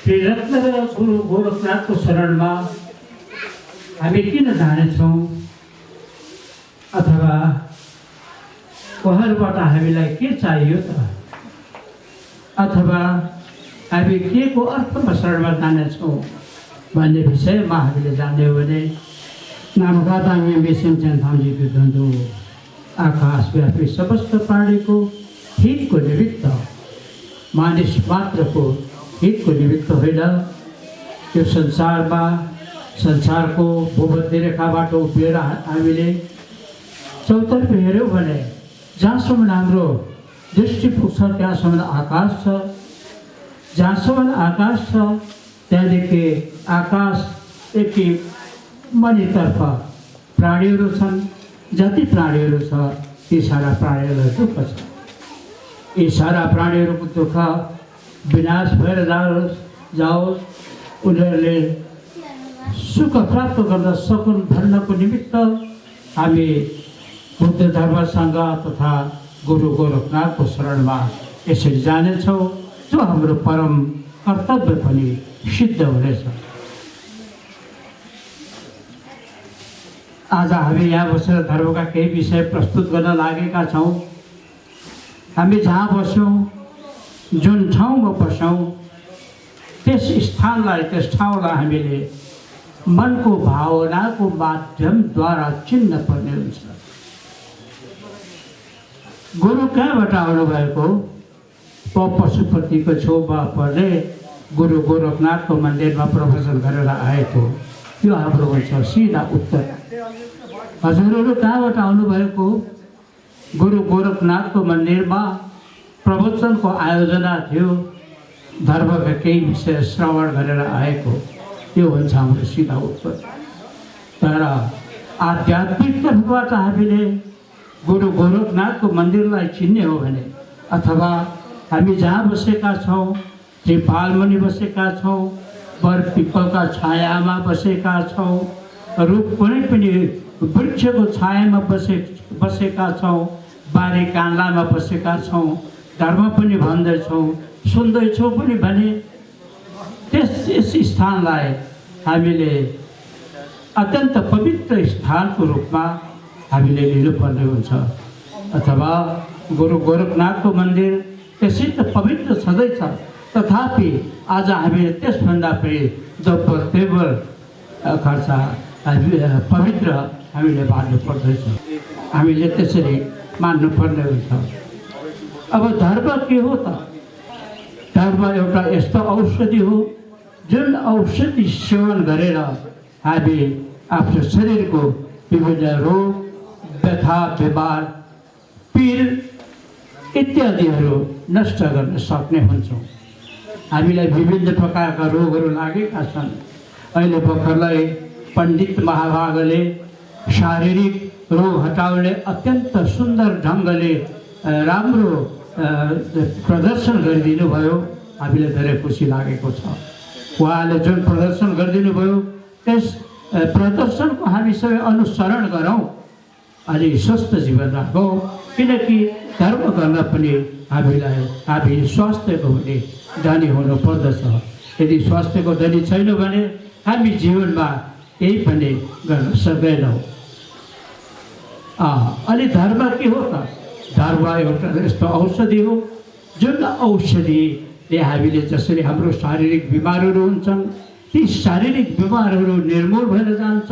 श्री रत्न र गुरु गोरखनाथको शरणमा हामी किन जानेछौँ अथवा उहाँहरूबाट हामीलाई के चाहियो त अथवा हामी के को अर्थमा शरणमा जानेछौँ भन्ने विषयमा हामीले जान्ने हो भने नामकाताङ्गे बेसिमचन थाम्जीको धन्दो आकाशव्यापी समस्त प्राणीको हितको निमित्त मानिस मात्रको हितको निमित्त होइन यो संसारमा संसारको भूमध्य रेखाबाट उभिएर हामीले चौतर्फ हेऱ्यौँ भने जहाँसम्म हाम्रो दृष्टि पुग्छ त्यहाँसम्म आकाश छ, जहाँसम्म आकाश छ त्यहाँदेखि आकाशदेखि मनितर्फ प्राणीहरू छन्। जति प्राणीहरू छ ती सारा प्राणीहरूलाई दुःख छ। यी सारा प्राणीहरूको दुःख विनाश भएर जाओस् उनीहरूले सुख प्राप्त गर्न सकुन् भन्नको निमित्त हामी बुद्ध धर्मसँग तथा गुरु गोरखनाथको शरणमा यसरी जानेछौँ, जो हाम्रो परम कर्तव्य पनि सिद्ध हुनेछ। आज हामी यहाँ बसेर धर्मका केही विषय प्रस्तुत गर्न लागेका छौँ। हामी जहाँ बस्यौँ, जुन ठाउँमा बस्यौँ त्यस स्थानलाई त्यस ठाउँलाई हामीले मनको भावनाको माध्यमद्वारा चिन्न पर्ने हुन्छ। गुरु कहाँबाट आउनुभएको? पशुपतिको छेउमा पर्ने गुरु गोरखनाथको मन्दिरमा प्रवचन गरेर आएको। यो हाम्रो हुन्छ सिधा उत्तर। हजुरहरू कहाँबाट आउनुभएको? गुरु गोरखनाथको मन्दिरमा प्रवचनको आयोजना थियो, धर्मका केही विषय श्रवण गरेर आएको। यो हुन्छ हाम्रो सिधा उत्तर। तर आध्यात्मिक तर्फबाट हामीले गुरु गोरखनाथको मन्दिरलाई चिन्ने हो भने अथवा हामी जहाँ बसेका छौँ, त्रिपालमुनि बसेका छौँ, बर पिपलका छायामा बसेका छौँ, रुख कुनै पनि वृक्षको छायामा बसेका छौँ, बारी कान्लामा बसेका छौँ, धर्म पनि भन्दैछौँ, सुन्दैछौँ पनि भने यस स्थानलाई हामीले अत्यन्त पवित्र स्थानको रूपमा हामीले लिनुपर्ने हुन्छ। अथवा गुरु गोरखनाथको मन्दिर त्यसै त पवित्र छँदैछ, तथापि आज हामीले त्यसभन्दा पनि जबरतेबर खर्च पवित्र हामीले मान्नु पर्दैछ, हामीले त्यसरी मान्नुपर्ने हुन्छ। अब धर्म के हो त? धर्म एउटा यस्तो औषधि हो जुन औषधि सेवन गरेर हामी आफ्नो शरीरको विभिन्न रोग, व्यथा, बिमार, पीर इत्यादिहरू नष्ट गर्न सक्ने हुन्छौँ। हामीलाई विभिन्न प्रकारका रोगहरू लागेका छन्। अहिले भर्खरै पण्डित महाभागले शारीरिक रोग हटाउने अत्यन्त सुन्दर ढङ्गले राम्रो प्रदर्शन गरिदिनु भयो। हामीलाई धेरै खुसी लागेको छ। उहाँले जुन प्रदर्शन गरिदिनु भयो त्यस प्रदर्शनको हामी सबै अनुसरण गरौँ अनि स्वस्थ जीवन राखौँ। किनकि धर्म गर्न पनि हामी स्वास्थ्यको पनि धनी हुनु पर्दछ। यदि स्वास्थ्यको धनी छैन भने हामी जीवनमा केही पनि गर्न सक्दैनौँ। अनि धर्म के हो त? धर्म एउटा यस्तो औषधि हो जुन औषधिले हामीले जसरी हाम्रो शारीरिक बिमारहरू हुन्छन् ती शारीरिक बिमारहरू निर्मूल भएर जान्छ।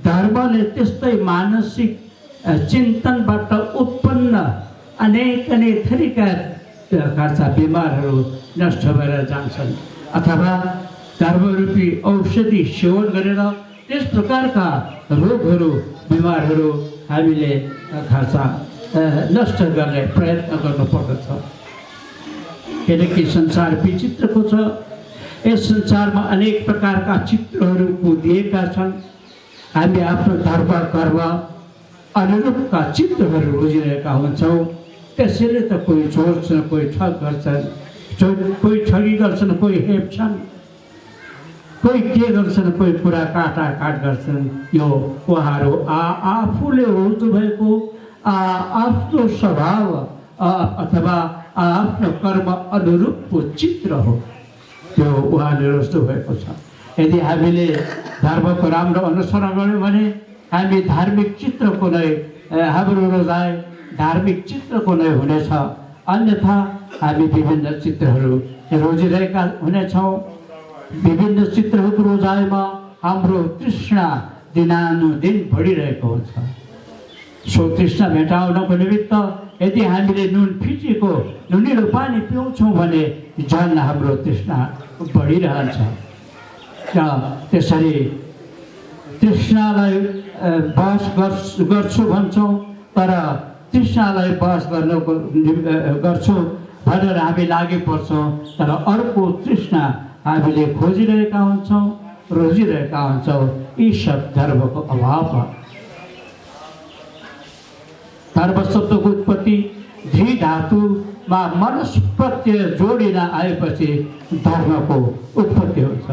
धर्मले त्यस्तै मानसिक चिन्तनबाट उत्पन्न अनेक थरीका प्रकारका बिमारहरू नष्ट भएर जान्छन्। अथवा धर्मरूपी औषधि सेवन गरेर त्यस प्रकारका रोगहरू, बिमारहरू हामीले खासा नष्ट गर्ने प्रयत्न गर्नुपर्दछ। किनकि संसार विचित्रको छ। यस संसारमा अनेक प्रकारका चित्रहरू दिएका छन्। हामी आफ्नो धर्म कर्म अनुरूपका चित्रहरू बुझिरहेका हुन्छौँ। त्यसैले त कोही छोड्छन्, कोही ठग गर्छन्, कोही ठगी गर्छन्, कोही हेप्छन्, कोही के गर्छन्, कोही कुरा काटाकाट गर्छन्। यो उहाँहरू आफूले रुजु भएको आफ्नो स्वभाव अथवा आफ्नो कर्म अनुरूपको चित्र हो। त्यो उहाँले रोज्नु भएको छ। यदि हामीले धर्मको राम्रो अनुसरण गऱ्यौँ भने हामी धार्मिक चित्रको नै हाम्रो रोजाइ धार्मिक चित्रको नै हुनेछ। अन्यथा हामी विभिन्न चित्रहरू रोजिरहेका हुनेछौँ। विभिन्न चित्रहरूको रोजाइमा हाम्रो तृष्णा दिनानुदिन बढिरहेको हुन्छ। सो तृष्णा मेटाउनको निमित्त यदि हामीले नुन फिटेको नुनिलो पानी पिउँछौँ भने झन् हाम्रो तृष्णा बढिरहन्छ। र त्यसरी तृष्णालाई बहस गर्छु भन्छौँ, तर तृष्णालाई बहस गर्छु भनेर हामी लागि पर्छौँ, तर अर्को तृष्णा हामीले खोजिरहेका हुन्छौँ, रोजिरहेका हुन्छौँ। यी सब धर्मको अभाव हो। धर्म शब्दको उत्पत्ति धी धातुमा मनस प्रत्यय जोडिन आएपछि धर्मको उत्पत्ति हुन्छ,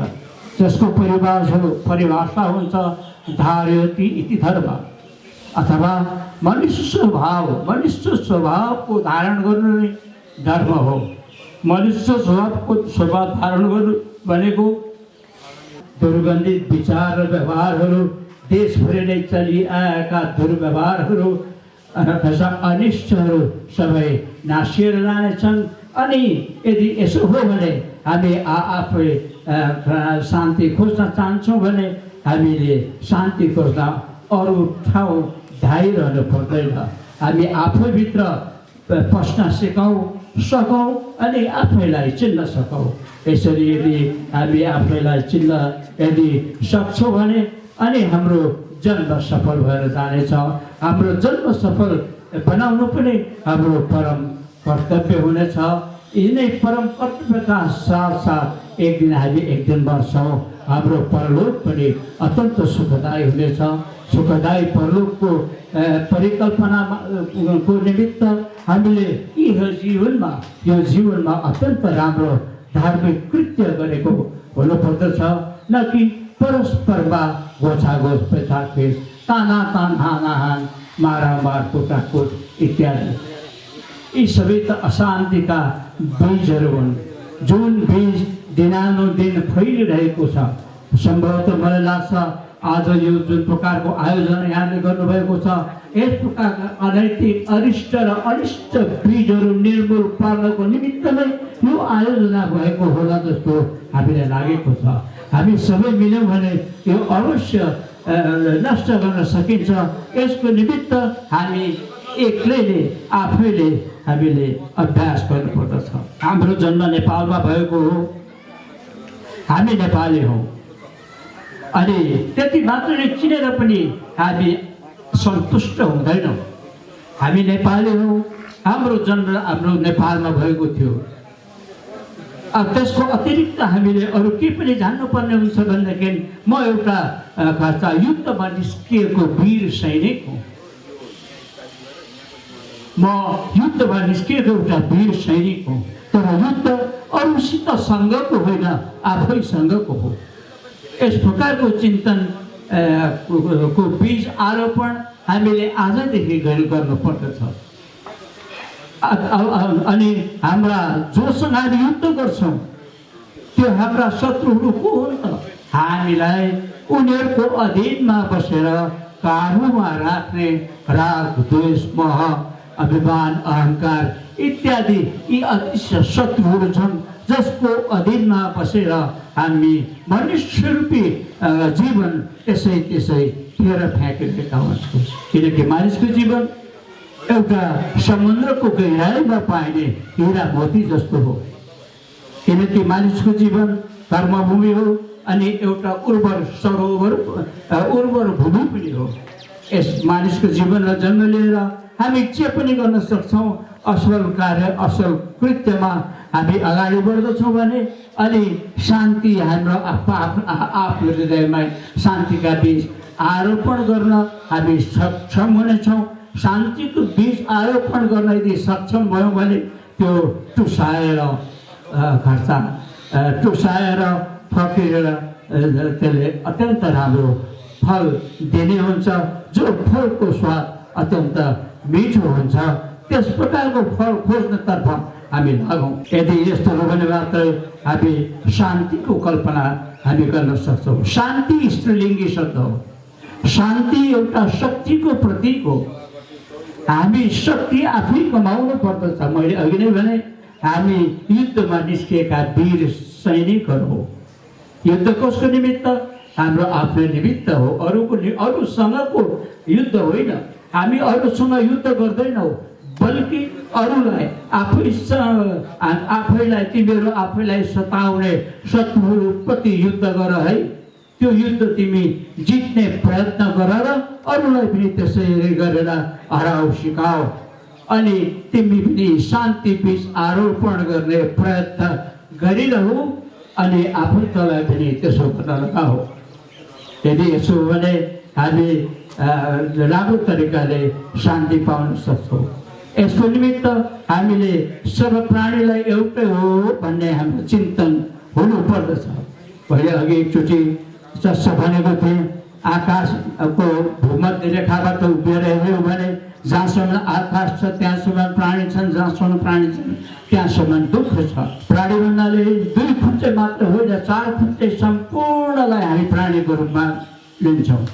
जसको परिभाषा हुन्छ धार्यति इति धर्म, अथवा मनुष्य स्वभावको धारण गर्नु नै धर्म हो। मनुष्य स्वभाव धारण गर्नु भनेको दुर्गन्धित विचार र व्यवहारहरू, देशभरि नै चलिआएका दुर्व्यवहारहरू, अनिष्टहरू सबै नासिएर जानेछन्। अनि यदि यसो हो भने हामी आफै शान्ति खोज्न चाहन्छौँ भने हामीले शान्ति खोज्न अरू ठाउँ धाइरहनु पर्दैन। हामी आफैभित्र पस्न सकौँ अनि आफैलाई चिन्न सकौँ। यसरी यदि हामी आफैलाई चिन्न यदि सक्छौँ भने अनि हाम्रो जन्म सफल भएर जानेछ। हाम्रो जन्म सफल बनाउनु पनि हाम्रो परम कर्तव्य हुनेछ। यिनै परम कर्तव्यका साथ एक दिन हामी एक दिन मर्छौँ। हाम्रो परलोक पनि अत्यन्त सुखदायी हुनेछ। सुखदायी परलोकको परिकल्पनाको निमित्त हामीले यो जीवनमा अत्यन्त राम्रो धार्मिक कृत्य गरेको हुनुपर्दछ, न कि परस्परमा गोछागोछ पेचाखिच, तानातान हानाहान, मारामार कुटाकुट इत्यादि। यी सबै त अशान्तिका बीजहरू हुन्, जुन बीज दिनानुदिन फैलिरहेको छ। सम्भवतः मलाई लाग्छ आज यो जुन प्रकारको आयोजना यहाँले गर्नुभएको छ, यस प्रकारका अनैतिक अरिष्ट र अनिष्ट बीजहरू निर्मूल पार्नको निमित्त नै यो आयोजना भएको होला जस्तो हामीलाई लागेको छ। हामी सबै मिल्यौँ भने यो अवश्य नष्ट गर्न सकिन्छ। यसको निमित्त हामी एक्लैले आफैले हामीले अभ्यास गर्नुपर्दछ। हाम्रो जन्म नेपालमा भएको हो, हामी नेपाली हौँ, अनि त्यति मात्रले चिनेर पनि हामी सन्तुष्ट हुँदैनौँ। हामी नेपाली हौँ, हाम्रो जन्म हाम्रो नेपालमा भएको थियो। अब त्यसको अतिरिक्त हामीले अरू के पनि जान्नुपर्ने हुन्छ भनेदेखि म एउटा युद्धमा निस्किएको वीर सैनिक हुँ। म युद्धमा निस्किएको एउटा वीर सैनिक हुँ, तर युद्ध अरूसित सँगको होइन, आफैसँगको हो। यस प्रकारको चिन्तन को बीज आरोपण हामीले आजदेखि गर्नुपर्दछ। अनि हाम्रा जोसँग हामी युद्ध गर्छौँ त्यो हाम्रा शत्रुहरू को हुन् त? हामीलाई उनीहरूको अधीनमा बसेर काबुमा राख्ने राग, द्वेष, मोह, अभिमान, अहङ्कार इत्यादि यी अदृश्य शत्रुहरू छन्, जसको अधीनमा बसेर हामी मनुष्य रूपी जीवन त्यसै खेर फ्याँकिरहेका हुन्छौँ। किनकि मानिसको जीवन एउटा समुद्रको गहिराइमा पाइने हिरा मोती जस्तो हो। किनकि मानिसको जीवन कर्मभूमि हो अनि एउटा उर्वर भूमि पनि हो। यस मानिसको जीवनमा जन्म लिएर हामी जे पनि गर्न सक्छौँ। असल कार्य, असल कृत्यमा हामी अगाडि बढ्दछौँ भने अनि शान्ति हाम्रो आफ्नो हृदयमा शान्तिका बीज आरोपण गर्न हामी सक्षम हुनेछौँ। शान्तिको बीज आरोपण गर्न यदि सक्षम भयौँ भने त्यो टुसाएर फक्रिएर त्यसले अत्यन्त राम्रो फल दिने हुन्छ, जो फलको स्वाद अत्यन्त मिठो हुन्छ। त्यस प्रकारको फल खोज्नतर्फ हामी लागौँ। यदि यस्तो हो भने मात्रै हामी शान्तिको कल्पना हामी गर्न सक्छौँ। शान्ति स्त्रीलिङ्गी शब्द हो। शान्ति एउटा शक्तिको प्रतीक हो। हामी शक्ति आफै कमाउनु पर्दछ। मैले अघि नै भने हामी युद्धमा निस्किएका वीर सैनिकहरू हो। युद्ध कसको निमित्त? हाम्रो आफ्नो निमित्त हो, अरूसँगको युद्ध होइन। हामी अरूसँग युद्ध गर्दैनौँ, बल्कि अरूलाई आफैलाई तिमीहरू आफैलाई सताउने शत्रुप्रति युद्ध गर है। त्यो युद्ध तिमी जित्ने प्रयत्न गर र अरूलाई पनि त्यसरी गरेर हराउ सिकाऊ। अनि तिमी पनि शान्ति बीच आरोपण गर्ने प्रयत्न गरिरहौ अनि आफन्तलाई पनि त्यसो गर्न लगाऊ। यदि यसो हो भने हामी राम्रो तरिकाले शान्ति पाउन सक्छौँ। यसको निमित्त हामीले सब प्राणीलाई एउटै हो भन्ने हाम्रो चिन्तन हुनुपर्दछ। मैले अघि एकचोटि जस्तो भनेको थिएँ, आकाशको भूमध्य रेखाबाट उभिएर हेऱ्यौँ भने जहाँसम्म आकाश छ त्यहाँसम्म प्राणी छन्, जहाँसम्म प्राणी छन् त्यहाँसम्म दुःख छ। प्राणी भन्नाले 2 खुट्टे मात्र होइन, 4 खुट्टे सम्पूर्णलाई हामी प्राणीको रूपमा लिन्छौँ।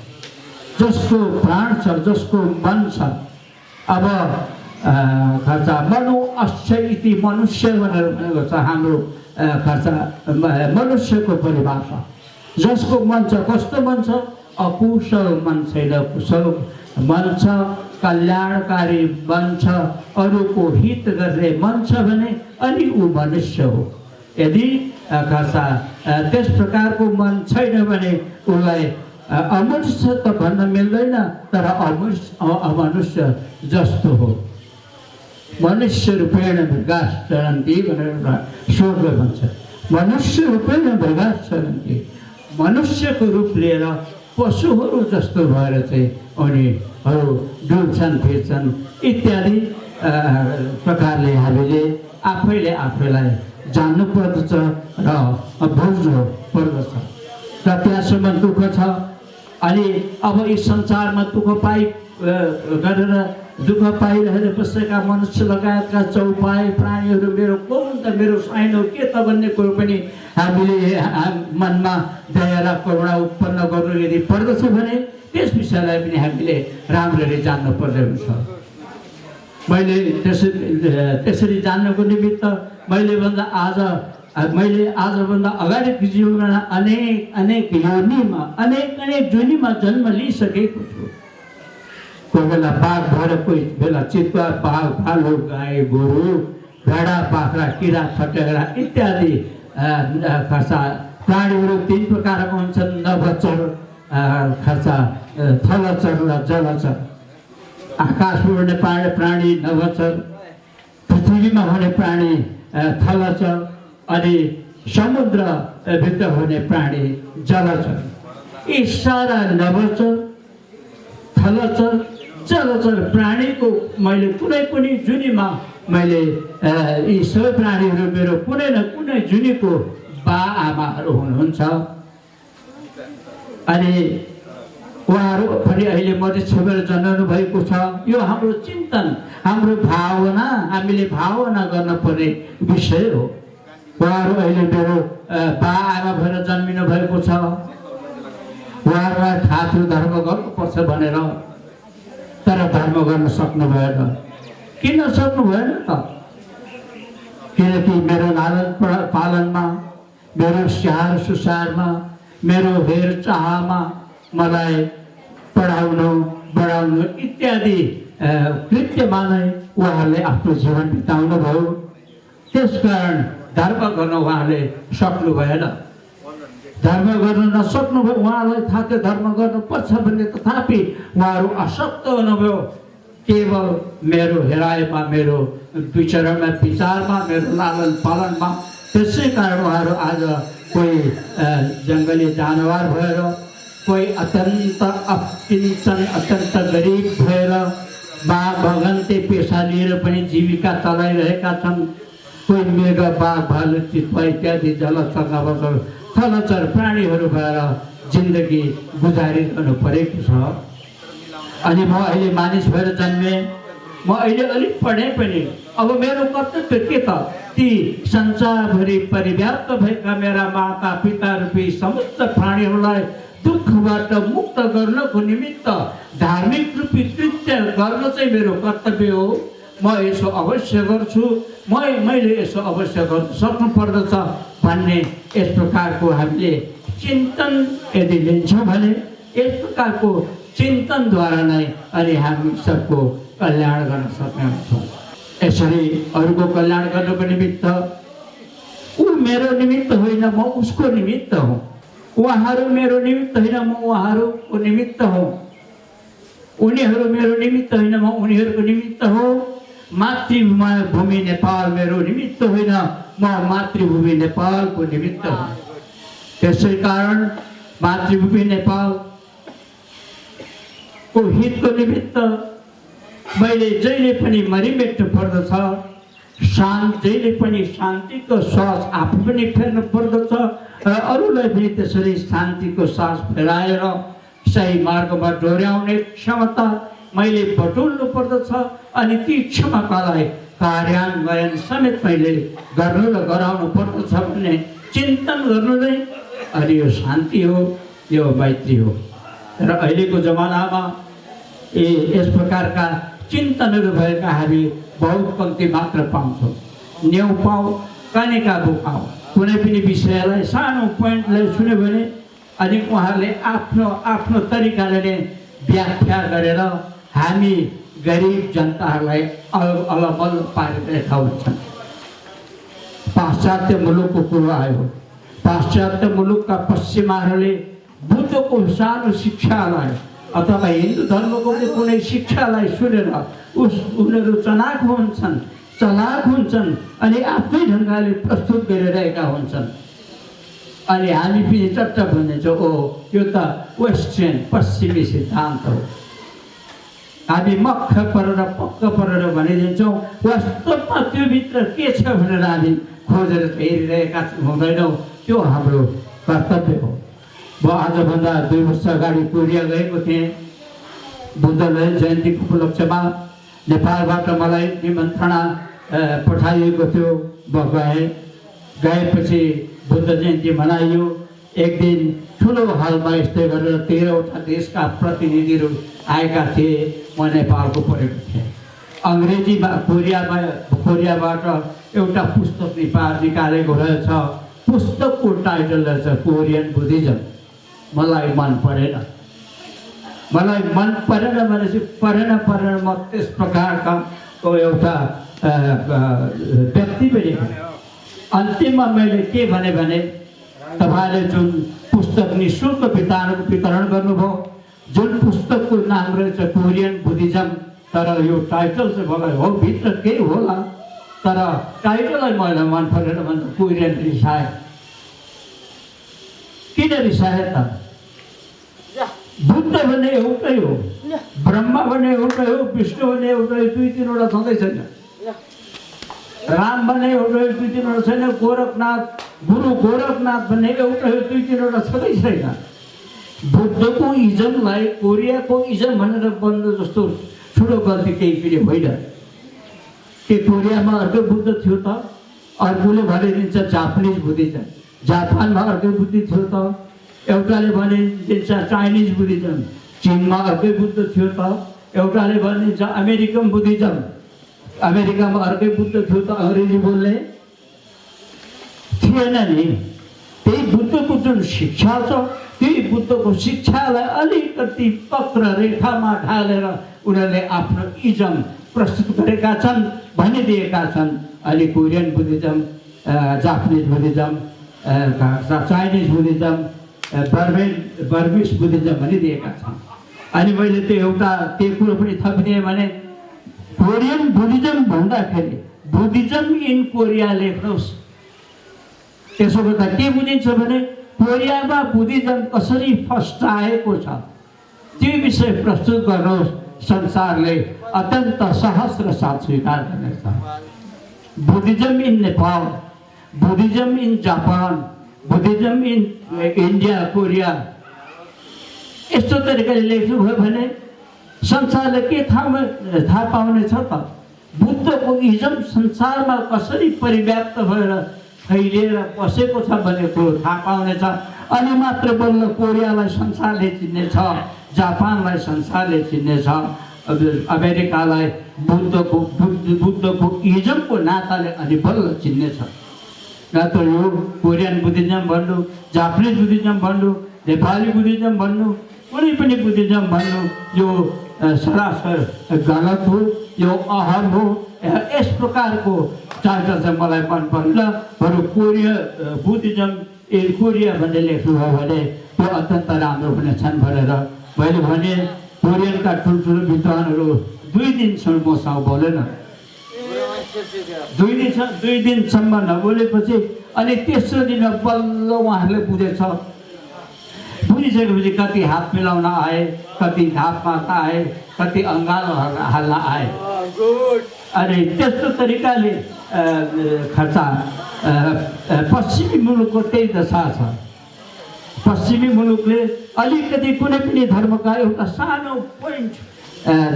जसको प्राण छ, जसको मन छ। अब खर्चा मनु अश्य इति मनुष्य भनेर भनेको छ हाम्रो मनुष्यको परिभाषा। जसको मन छ, कस्तो मन छ? अकुशल मन छैन, कुशल मन छ, कल्याणकारी मन छ, अरूको हित गर्ने मन छ भने अनि ऊ मनुष्य हो। यदि त्यस प्रकारको मन छैन भने उसलाई अमनुष्य त भन्न मिल्दैन, तर अमनुष्य जस्तो हो। मनुष्य रूपेण मृगाः चरन्ति भनेर श्लोकले भन्छ। मनुष्य रूपेण मृगाः चरन्ति, मनुष्यको रूप लिएर पशुहरू जस्तो भएर चाहिँ उनीहरू डुल्छन् फिर्छन् इत्यादि प्रकारले हामीले आफैलाई जान्नु पर्दछ र बुझ्नु पर्दछ। र त्यहाँसम्म दुःख छ। अनि अब यस संसारमा दुःख पाइरहेर बसेका मनुष्य लगायतका चौपाई प्राणीहरू मेरो कौन त मेरो साइन हो के त भन्ने कुरो पनि हामीले मनमा दया र करुणा उत्पन्न गर्नु यदि पर्दछ भने त्यस विषयलाई पनि हामीले राम्ररी जान्नु पर्ने हुन्छ। मैले त्यसरी जान्नको निमित्त मैले आजभन्दा अगाडिको जीवनमा अनेक जोनीमा जन्म लिइसकेको छु। कोही बेला बाघ भएर, कोही बेला चितुवा, बाघ, भालु, गाई, गोरु, भेडा, बाख्रा, किरा, फटेरा इत्यादि प्राणीहरू 3 प्रकारका हुन्छन्। नभचर, थलचर र जलचर। आकाशमा हुने प्राणी नभचर, पृथ्वीमा हुने प्राणी थलचर अनि समुद्रभित्र हुने प्राणी जलचर। यी सारा नभचर, थलचर, जलचर प्राणीको मैले कुनै पनि जुनीमा मैले यी सबै प्राणीहरू मेरो कुनै न कुनै जुनीको बा-आमाहरू हुनुहुन्छ। अनि उहाँहरू पनि अहिले मधेसबाट जन्मनु भएको छ। यो हाम्रो चिन्तन, हाम्रो भावना, हामीले भावना गर्न पर्ने विषय हो। उहाँहरू अहिले मेरो बा-आमा भएर जन्मिनु भएको छ। उहाँहरूलाई थाहा थियो धर्म गर्नुपर्छ भनेर, तर धर्म गर्न सक्नु भएन। किन सक्नु भएन त? किनकि मेरो लालन पालनमा, मेरो स्याहार सुसारमा, मेरो हेरचाहमा मलाई पढाउनु बढाउनु इत्यादि कृत्यमा नै उहाँहरूले आफ्नो जीवन बिताउनु भयो। त्यसकारण धर्म गर्न उहाँले सक्नु भएन। धर्म गर्न नसक्नु भयो। उहाँलाई थाहा थियो धर्म गर्नुपर्छ भन्ने, तथापि उहाँहरू अशक्त हुनुभयो। केवल मेरो हेराइमा, मेरो विचारमा, मेरो लालन पालनमा। त्यसै कारण उहाँहरू आज कोही जङ्गली जानवर भएर, कोही अत्यन्त अकिञ्चन अत्यन्त गरिब भएर बाघ भगन्ते पेसा लिएर पनि जीविका चलाइरहेका छन्। कोही मेघ, बाघ, भालु, चितुवा इत्यादि जलचर, नभचर, थलचर प्राणीहरू भएर जिन्दगी गुजारिरहनु परेको छ। अनि म अहिले मानिस भएर जन्मेँ। म अहिले अलिक पढेँ पनि, अब मेरो कर्तव्य के त ती संसारभरि परिव्याप्त भएका मेरा माता पिता रूपी समस्त प्राणीहरूलाई दुःखबाट मुक्त गर्नको निमित्त धार्मिक रूपी कृत्य गर्न चाहिँ मेरो कर्तव्य हो। म यसो अवश्य गर्छु, मैले यसो अवश्य गर्नु सक्नु पर्दछ भन्ने यस प्रकारको हामीले चिन्तन यदि लिन्छौँ भने यस प्रकारको चिन्तनद्वारा नै अनि हामी सबको कल्याण गर्न सक्ने हुन्छौँ। यसरी अरूको कल्याण गर्नको निमित्त ऊ मेरो निमित्त होइन, म उसको निमित्त हुँ। उहाँहरू मेरो निमित्त होइन, म उहाँहरूको निमित्त हुँ। उनीहरू मेरो निमित्त होइन, म उनीहरूको निमित्त हो। मातृभूमि नेपाल मेरो निमित्त होइन, म मातृभूमि नेपालको निमित्त हुँ। त्यसै कारण मातृभूमि नेपालको हितको निमित्त मैले जहिले पनि मरिमेट्नु पर्दछ। जहिले पनि शान्तिको श्वास आफू पनि फेर्नु पर्दछ र अरूलाई पनि त्यसरी शान्तिको सास फेराएर सही मार्गमा डोर्याउने क्षमता मैले बटुल्नु पर्दछ। अनि ती क्षमतालाई कार्यान्वयन समेत मैले गर्नु र गराउनु पर्दछ भन्ने चिन्तन गर्नु नै अनि यो शान्ति हो, यो मैत्री हो। र अहिलेको जमानामा यस प्रकारका चिन्तनहरू भएका हामी बहुत कम्ती मात्र पाउँछौँ। न्यौ पाऊ कानेका बोकाऊ कुनै पनि विषयलाई सानो पोइन्टलाई सुन्यो भने अनि उहाँहरूले आफ्नो तरिकाले नै व्याख्या गरेर हामी गरिब जनताहरूलाई अलमल पारिरहेका हुन्छन्। पाश्चात्य मुलुकको कुरो आयो। पाश्चात्य मुलुकका पश्चिमाहरूले बुद्धको सानो शिक्षालाई अथवा हिन्दू धर्मको कुनै शिक्षालाई सुनेर उनीहरू चलाक हुन्छन् अनि आफ्नै ढङ्गले प्रस्तुत गरिरहेका हुन्छन्। अनि हामी पनि चट्ट भनिन्छौँ, ओ यो त वेस्टर्न पश्चिमी सिद्धान्त हो। हामी मक्ख परेर पक्क परेर भनिदिन्छौँ। वास्तवमा त्योभित्र के छ भनेर हामी खोजेर हेरिरहेका हुँदैनौँ। त्यो हाम्रो कर्तव्य हो। म आजभन्दा 2 वर्ष अगाडि कोरिया गएको थिएँ। बुद्ध जयन्तीको उपलक्ष्यमा नेपालबाट मलाई निमन्त्रणा पठाइएको थियो। म गएपछि बुद्ध जयन्ती मनाइयो। एक दिन ठुलो हलमा यस्तै गरेर 13वटा देशका प्रतिनिधिहरू आएका थिए। म नेपालको परेको थिएँ। अङ्ग्रेजीमा कोरियाबाट एउटा पुस्तक निकालेको रहेछ। पुस्तकको टाइटल रहेछ कोरियन बुद्धिज्म। मलाई मन परेन भनेपछि परेन म त्यस प्रकारका एउटा व्यक्ति पनि अन्तिममा मैले के भने तपाईँले जुन पुस्तक निःशुल्क वितरण गर्नुभयो, जुन पुस्तकको नाम रहेछ कोरियन बुद्धिज्म, तर यो टाइटल चाहिँ मलाई हो भित्र केही होला तर टाइटललाई मलाई मन परेन भन्दा कोरियन रिसाए। किन रिसाए त? बुद्ध भन्ने एउटै हो, ब्रह्मा भन्ने एउटै हो, विष्णु भन्ने एउटै, 2-3वटा छँदै छैन। राम भन्ने एउटै, 2-3वटा छैन। गुरु गोरखनाथ भन्ने एउटै हो, 2-3वटा छँदै छैन। बुद्धको इजमलाई कोरियाको इजम भनेर बन्द जस्तो ठुलो गल्ती केही पनि होइन। के कोरियामा अर्कै बुद्ध थियो त? अर्कोले भनिदिन्छ जापानिज बुद्धिज्म। जापानमा अर्कै बुद्धि थियो त? एउटाले भनिदिन्छ चाइनिज बुद्धिज्म। चीनमा अर्कै बुद्ध थियो त? एउटाले भनिदिन्छ अमेरिकन बुद्धिज्म। अमेरिकामा अर्कै बुद्ध थियो त? अङ्ग्रेजी बोल्ने थिएन नि। त्यही बुद्धको जुन शिक्षा छ, त्यही बुद्धको शिक्षालाई अलिकति वक्र रेखामा ढालेर उनीहरूले आफ्नो इजम प्रस्तुत गरेका छन्, भनिदिएका छन्। अनि Korean Buddhism, Japanese Buddhism, Chinese Buddhism, Burmese Buddhism भनिदिएका छन्। अनि मैले त्यो कुरो पनि थपिदिएँ भने कोरियन बुद्धिज्म भन्दाखेरि बुद्धिज्म इन कोरिया लेख्नुहोस्। त्यसो गर्दा के बुझिन्छ भने कोरियामा बुद्धिज्म कसरी फस्टाएको छ त्यो विषय प्रस्तुत गर्नुहोस्। संसारले अत्यन्त सहस्र साथ स्वीकार गर्नेछ। Buddhism in Nepal, Buddhism in Japan, Buddhism in India, Korea, यस्तो तरिकाले लेख्नुभयो भने संसारले के थाहा पाउनेछ त? बुद्धको इजम संसारमा कसरी परिव्याप्त भएर फैलिएर बसेको छ भन्ने कुरो थाहा पाउनेछ। अनि मात्र बल्ल कोरियालाई संसारले चिन्नेछ, जापानलाई संसारले चिन्नेछ, अमेरिकालाई बुद्धको इजमको नाताले अनि बल्ल चिन्नेछ। या त यो कोरियन बुद्धिज्म भन्नु, जापानिज बुद्धिज्म भन्नु, नेपाली बुद्धिज्म भन्नु, कुनै पनि बुद्धिज्म भन्नु, यो सरासर गलत हो, यो अहम हो। यस प्रकारको चार्टर चाहिँ मलाई मन पर्छ। बरु कोरिया बुद्धिज्म इन कोरिया भन्ने लेख्नुभयो भने त्यो अत्यन्त राम्रो हुनेछन् भनेर मैले भने। कोरियनका ठुल्ठुलो विद्वानहरू 2 दिनसम्म मसँग बोलेन, 2 दिनसम्म नबोलेपछि अनि तेस्रो दिन बल्ल उहाँहरूले बुझिसकेपछि कति हात मिलाउन आए, कति घाप मार्न आए, कति अङ्गालो हाल्न आए। अनि त्यस्तो तरिकाले खर्चा पश्चिमी मुलुकको त्यही दशा छ। पश्चिमी मुलुकले अलिकति कुनै पनि धर्मका एउटा सानो पोइन्ट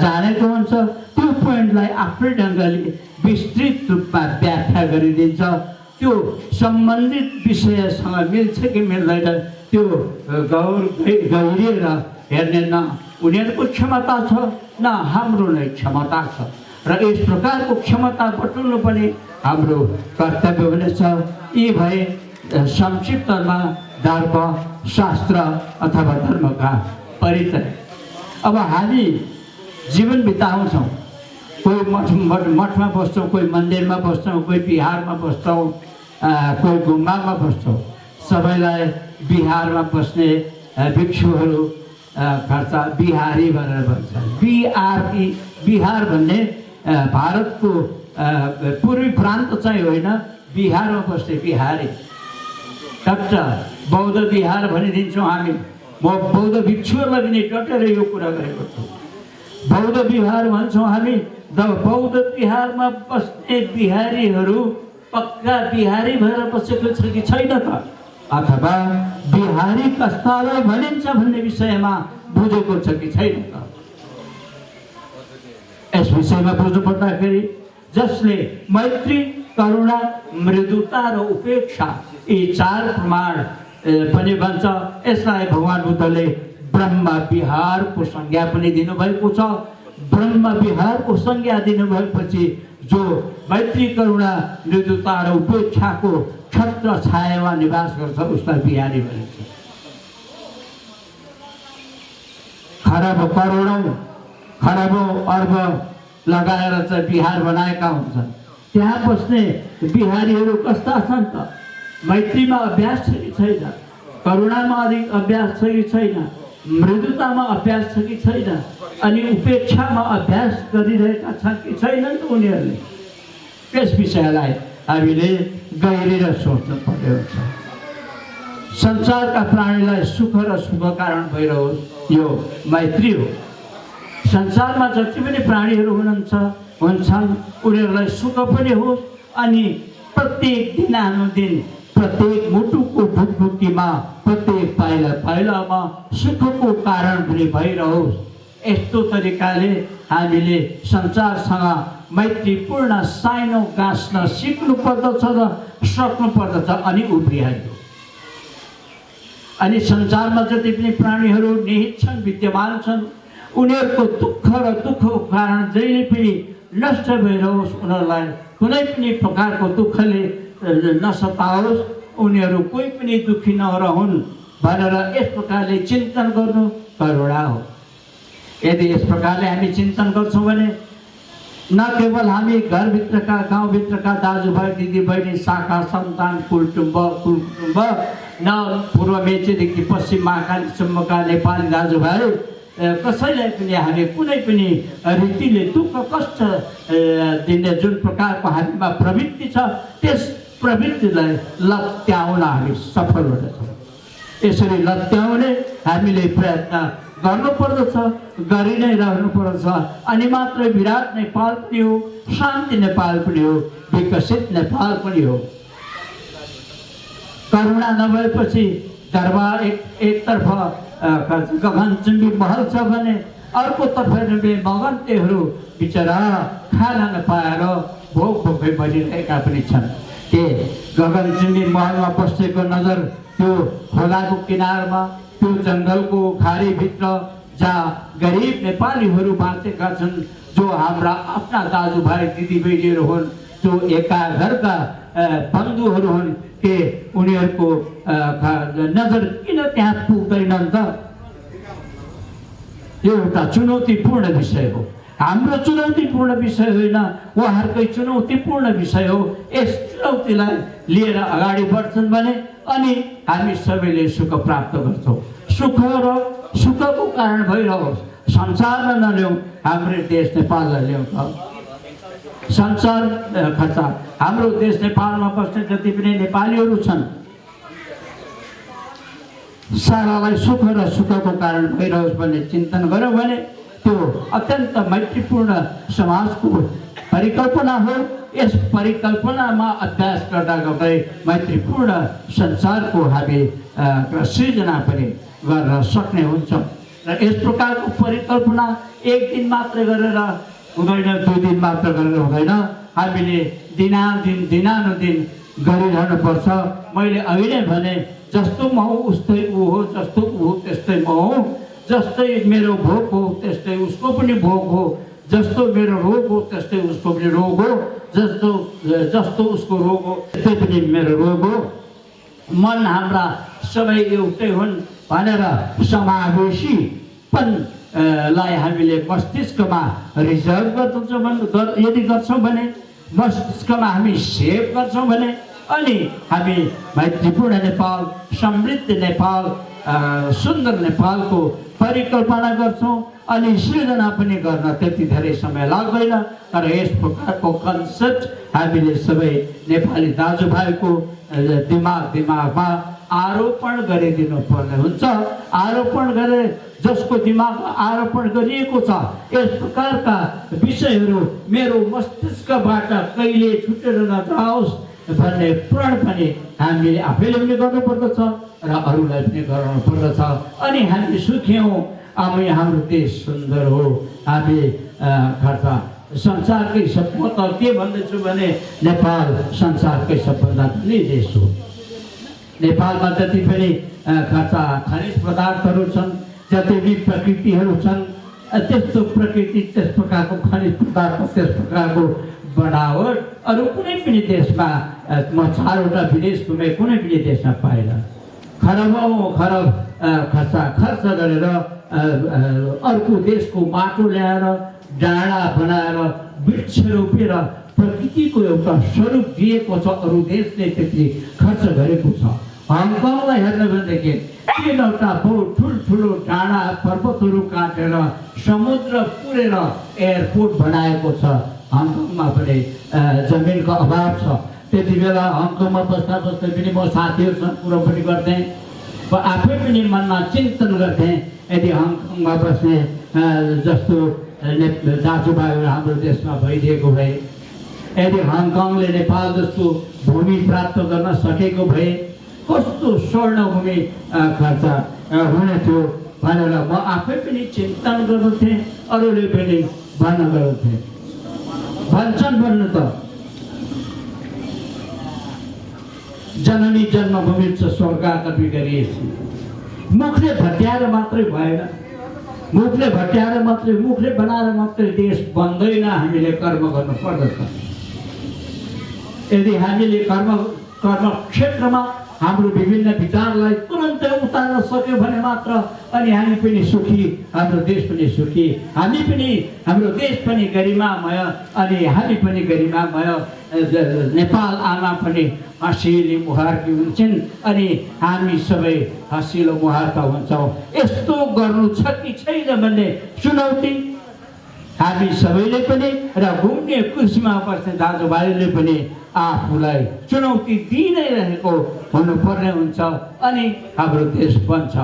जानेको हुन्छ, त्यो पोइन्टलाई आफ्नै ढङ्गले विस्तृत रूपमा व्याख्या गरिदिन्छ। त्यो सम्बन्धित विषयसँग मिल्छ कि मिल्दैन त्यो गहिरिएर हेर्ने न उनीहरूको क्षमता छ न हाम्रो नै क्षमता छ। र यस प्रकारको क्षमता बटुल्नु पनि हाम्रो कर्तव्य हुनेछ। यी भए संक्षिप्तमा धर्म शास्त्र अथवा धर्मका परिचय। अब हामी जीवन बिताउँछौँ, कोही मठमा बस्छौँ, कोही मन्दिरमा बस्छौँ, कोही बिहारमा बस्छौँ, कोही गुम्बामा बस्छौँ। सबैलाई बिहारमा बस्ने भिक्षुहरू खर्चा बिहारी भनेर भन्छ। बिहार भन्ने भारतको पूर्वी प्रान्त चाहिँ होइन, बिहारमा बस्ने बिहारी। टट्ट बौद्ध बिहार भनिदिन्छौँ हामी। म बौद्ध भिक्षुहरूलाई पनि डटेर यो कुरा गरेको छु। बौद्ध बिहार भन्छौँ हामी। बौद्ध बिहारमा बस्ने बिहारीहरू पक्का बिहारी भएर बसेको छ कि छैन त, अथवा बिहारी कस्तालाई भनिन्छ भन्ने विषयमा बुझेको छ कि छैन त। यस विषयमा बुझ्नु पर्दाखेरि जसले मैत्री, करुणा, मृदुता र उपेक्षा यी 4 प्रमाण पनि भन्छ, यसलाई भगवान बुद्धले ब्रह्म विहारको संज्ञा पनि दिनुभएको छ। ब्रह्म विहारको संज्ञा दिनुभएपछि जो मैत्री, करुणा, मृदुता र उपेक्षाको छत्र छायामा निवास गर्छ उसलाई बिहारी भनिन्छ। खरब करोडौँ, खरबौँ अर्ब लगाएर चाहिँ बिहार बनाएका हुन्छन्। त्यहाँ बस्ने बिहारीहरू कस्ता छन् त? मैत्रीमा अभ्यास छ कि छैन, करुणामा अधिक अभ्यास छ कि छैन, मृदुतामा अभ्यास छ कि छैन, अनि उपेक्षामा अभ्यास गरिरहेका छन् कि छैनन् त उनीहरूले। त्यस विषयलाई हामीले गहिरेर सोच्नु पर्ने हुन्छ। संसारका प्राणीलाई सुख र शुभ कारण भइरहोस्, यो मैत्री हो। संसारमा जति पनि प्राणीहरू हुन्छन् उनीहरूलाई सुख पनि होस्, अनि प्रत्येक दिनानुदिन प्रत्येक मुटुको ढुकढुकीमा प्रत्येक पाइलामा सुखको कारण पनि भइरहोस्। यस्तो तरिकाले हामीले संसारसँग मैत्रीपूर्ण साइनो गाँस्न सिक्नु पर्दछ र सक्नु पर्दछ, अनि उभिहाल्यो। अनि संसारमा जति पनि प्राणीहरू निहित छन्, विद्यमान छन्, उनीहरूको दुःख र दुःखको कारण जहिले पनि नष्ट भइरहोस्, उनीहरूलाई कुनै पनि प्रकारको दुःखले नसताओस्, उनीहरू कोही पनि दुःखी नरहुन् भनेर यस प्रकारले चिन्तन गर्नु करुणा हो। यदि यस प्रकारले हामी चिन्तन गर्छौँ भने न केवल हामी घरभित्रका गाउँभित्रका दाजुभाइ दिदीबहिनी शाखा सन्तान कुलकुटुम्ब न पूर्व मेचीदेखि पश्चिम महाकालीसम्मका नेपाली दाजुभाइ कसैलाई पनि हामी कुनै पनि रीतिले दुःख कष्ट दिने जुन प्रकारको हामीमा प्रवृत्ति छ त्यस प्रवृत्तिलाई लत्याउन हामी सफल हुनेछौँ। यसरी लत्याउने हामीले प्रयत्न गर्नुपर्दछ, गरि नै रहनुपर्दछ। अनि मात्र विराट नेपाल पनि हो, शान्ति नेपाल पनि हो, विकसित नेपाल पनि हो। करुणा नभएपछि दरबार एकतर्फ गगनचुम्बी महल छ भने अर्कोतर्फ मगन्तेहरू बिचरा खाना नपाएर भोक भोकै बजिरहेका पनि छन्। के गगनचुम्बी महलमा बसेको नजर त्यो खोलाको किनारमा त्यो जङ्गलको खाडीभित्र जहाँ गरिब नेपालीहरू बाँचेका छन्, जो हाम्रा आफ्ना दाजुभाइ दिदीबहिनीहरू हुन्, जो एका घरका बन्धुहरू हुन्, के उनीहरूको नजर किन त्यहाँ पुग्दैनन् त? यो एउटा चुनौतीपूर्ण विषय हो। हाम्रो चुनौतीपूर्ण विषय होइन, उहाँहरूकै चुनौतीपूर्ण विषय हो। यस चुनौतीलाई लिएर अगाडि बढ्छन् भने अनि हामी सबैले सुख प्राप्त गर्छौँ। सुख र सुखको कारण भइरहोस्, संसारमा नल्याउँ, हाम्रो देश नेपाललाई ल्याउँ त। संसार खर्च हाम्रो देश नेपालमा बस्ने जति पनि नेपालीहरू छन्, सारालाई सुख र सुखको कारण भइरहोस् भन्ने चिन्तन गऱ्यौँ भने त्यो अत्यन्त मैत्रीपूर्ण समाजको परिकल्पना हो। यस परिकल्पनामा अभ्यास गर्दा गर्दै मैत्रीपूर्ण संसारको हामी सृजना पनि गर्न सक्ने हुन्छौँ। र यस प्रकारको परिकल्पना एक दिन मात्र गरेर हुँदैन, 2 दिन मात्र गरेर हुँदैन, हामीले दिनानुदिन गरिरहनुपर्छ। मैले अघि नै भने, जस्तो म हो उस्तै ऊ हो, जस्तो ऊ हो त्यस्तै म हो, जस्तै मेरो भोक हो त्यस्तै उसको पनि भोक हो, जस्तो मेरो रोग हो त्यस्तै उसको पनि रोग हो, जस्तो उसको रोग हो त्यस्तै पनि मेरो रोग हो। मन हाम्रा सबै एउटै हुन् भनेर समावेशीपन लाई हामीले मस्तिष्कमा रिजर्भ यदि गर्छौँ भने, मस्तिष्कमा हामी सेभ गर्छौँ भने, अनि हामी मैत्रीपूर्ण नेपाल, समृद्ध नेपाल, सुन्दर नेपालको परिकल्पना गर्छौँ अनि सृजना पनि गर्न त्यति धेरै समय लाग्दैन। तर यस प्रकारको कन्सेप्ट हामीले सबै नेपाली दाजुभाइको दिमागमा आरोपण गरिदिनु पर्ने हुन्छ। आरोपण गरे जसको दिमागमा आरोपण गरिएको छ, यस प्रकारका विषयहरू मेरो मस्तिष्कबाट कहिले छुटेर नजाओस् भन्ने प्रण पनि हामीले आफैले पनि गर्नुपर्दछ र अरूलाई पनि गराउनु पर्दछ। अनि हामी सुखी हौँ, हाम्रो देश सुन्दर हो, हामी संसारकै म त के भन्दैछु भने, नेपाल संसारकै सबभन्दा धनी देश हो। नेपालमा जति पनि खनिज पदार्थहरू छन्, जति पनि प्रकृतिहरू छन्, त्यस्तो प्रकृति, त्यस प्रकारको खनिज पदार्थ, त्यस प्रकारको बनावट अरू कुनै पनि देशमा, म 4वटा विदेश घुमे, कुनै पनि देशमा पाएन। खरबौँ खरब खर्च गरेर अर्को देशको माटो ल्याएर, डाँडा बनाएर, वृक्ष रोपेर प्रकृतिको एउटा स्वरूप दिएको छ। अरू देशले त्यति खर्च गरेको छ। हङकङलाई हेर्न भनेदेखि 3वटा ठुल्ठुलो डाँडा पर्वतहरू काटेर समुद्र पुरेर एयरपोर्ट बनाएको छ। हङकङमा पनि जमिनको अभाव छ। त्यति बेला हङकङमा बस्दा पनि म साथीहरूसँग कुरो पनि गर्थेँ, आफै पनि मनमा चिन्तन गर्थेँ, यदि हङकङमा बस्ने जस्तो दाजुभाइहरू हाम्रो देशमा भइदिएको भए, यदि हङकङले नेपाल जस्तो भूमि प्राप्त गर्न सकेको भए कस्तो स्वर्णभूमि खर्च हुने थियो भनेर म आफै पनि चिन्तन गर्दथेँ, अरूले पनि भन्न गर्दथे। भन्छन् भन्नु त, जननी जन्मभूमि छ स्वर्ग कवि गरिएछि। मुखले भट्याएर मात्रै भएन, मुखले भट्याएर मात्रै, मुखले बनाएर मात्रै देश बन्दैन। हामीले कर्म गर्नु पर्दछ। यदि हामीले कर्म क्षेत्रमा हाम्रो विभिन्न विचारलाई तुरन्तै उतार्न सक्यो भने मात्र अनि हामी पनि सुखी, हाम्रो देश पनि सुखी, हामी पनि, हाम्रो देश पनि गरिमामय, अनि हामी पनि गरिमामय। नेपाल आमा पनि हँसिली मुहारकी हुन्छन् अनि हामी सबै हँसिलो मुहारका हुन्छौँ। यस्तो गर्नु छ कि छैन भन्ने चुनौती हामी सबैले पनि र घुम्ने कुर्सीमा बस्ने दाजुभाइले पनि आफूलाई चुनौती दिँदै रहेको हुनुपर्ने हुन्छ अनि हाम्रो देश बन्छ।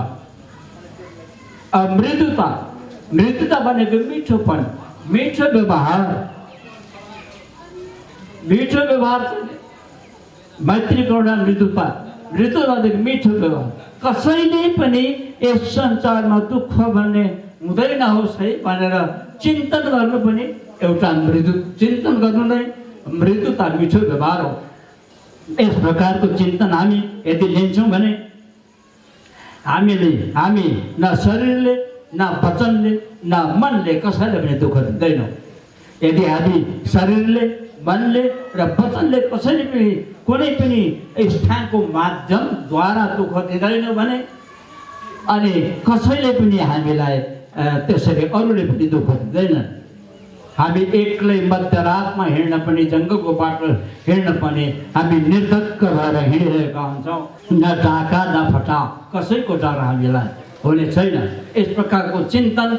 मृदुता भनेको मिठोपन, मिठो व्यवहार मैत्रीपूर्ण मृदुता भनेको मिठो व्यवहार। कसैले पनि यस संसारमा दुःख भन्ने हुँदै नहोस् है भनेर चिन्तन गर्नु पनि एउटा मृदु चिन्तन गर्नु नै मृदुता मिठो व्यवहार हो। यस प्रकारको चिन्तन हामी यदि लिन्छौँ भने हामी न शरीरले न वचनले न मनले कसैले पनि दुःख दिँदैनौँ। यदि हामी शरीरले मनले र वचनले कसैले पनि कुनै पनि स्थानको माध्यमद्वारा दुःख दिँदैनौँ भने अनि कसैले पनि हामीलाई त्यसरी अरूले पनि दुःख दिँदैनन्। हामी एक्लै मध्यरातमा हिँड्न पनि जङ्गलको बाटो हिँड्न पनि हामी निर्धक्क भएर हिँडिरहेका हुन्छौँ। न डाका न फटा कसैको डर हामीलाई हुने छैन। यस प्रकारको चिन्तन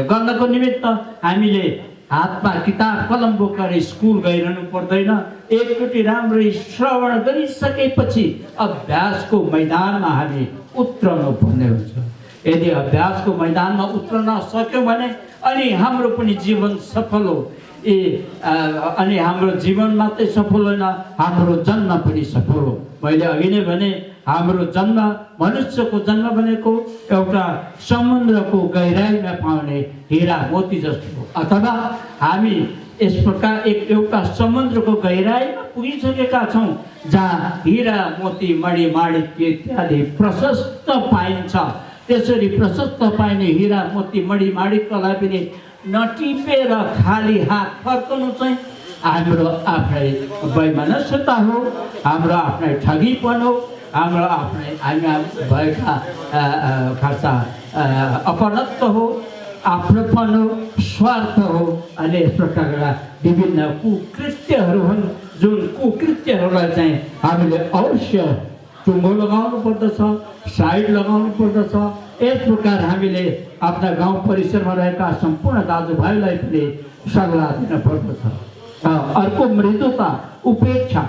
गर्नको निमित्त हामीले हातमा किताब कलम बोकेर स्कुल गइरहनु पर्दैन। एकचोटि राम्ररी श्रवण गरिसकेपछि अभ्यासको मैदानमा हामी उत्रनु पर्ने हुन्छ। यदि अभ्यासको मैदानमा उत्रन सक्यौँ भने अनि हाम्रो पनि जीवन सफल हो। अनि हाम्रो जीवन मात्रै सफल होइन, हाम्रो जन्म पनि सफल हो। मैले अघि नै भने हाम्रो जन्म, मनुष्यको जन्म भनेको एउटा समुद्रको गहिराइमा पाउने हिरा मोती जस्तो हो। अथवा हामी यस प्रकार एउटा समुद्रको गहिराइमा पुगिसकेका छौँ जहाँ हिरा मोती मणि माणिक इत्यादि प्रशस्त पाइन्छ। त्यसरी प्रशस्त पाइने हिरा मोती मणि माणिकलाई पनि नटिपेर खाली हात फर्कनु चाहिँ हाम्रो आफ्नै वैमनस्यता हो, हाम्रो आफ्नै ठगीपन हो, हाम्रो आफ्नै हामी भएका खासा अपनत्व हो, आफ्नोपन हो, स्वार्थ हो। अनि यस प्रकारका विभिन्न कुकृत्यहरू हुन् जुन कुकृत्यहरूलाई चाहिँ हामीले अवश्य टुङ्गो लगाउनु पर्दछ, साइड लगाउनु पर्दछ। यस प्रकार हामीले आफ्ना गाउँ परिसरमा रहेका सम्पूर्ण दाजुभाइलाई पनि सल्लाह दिन पर्दछ। अर्को मृदुता, उपेक्षा।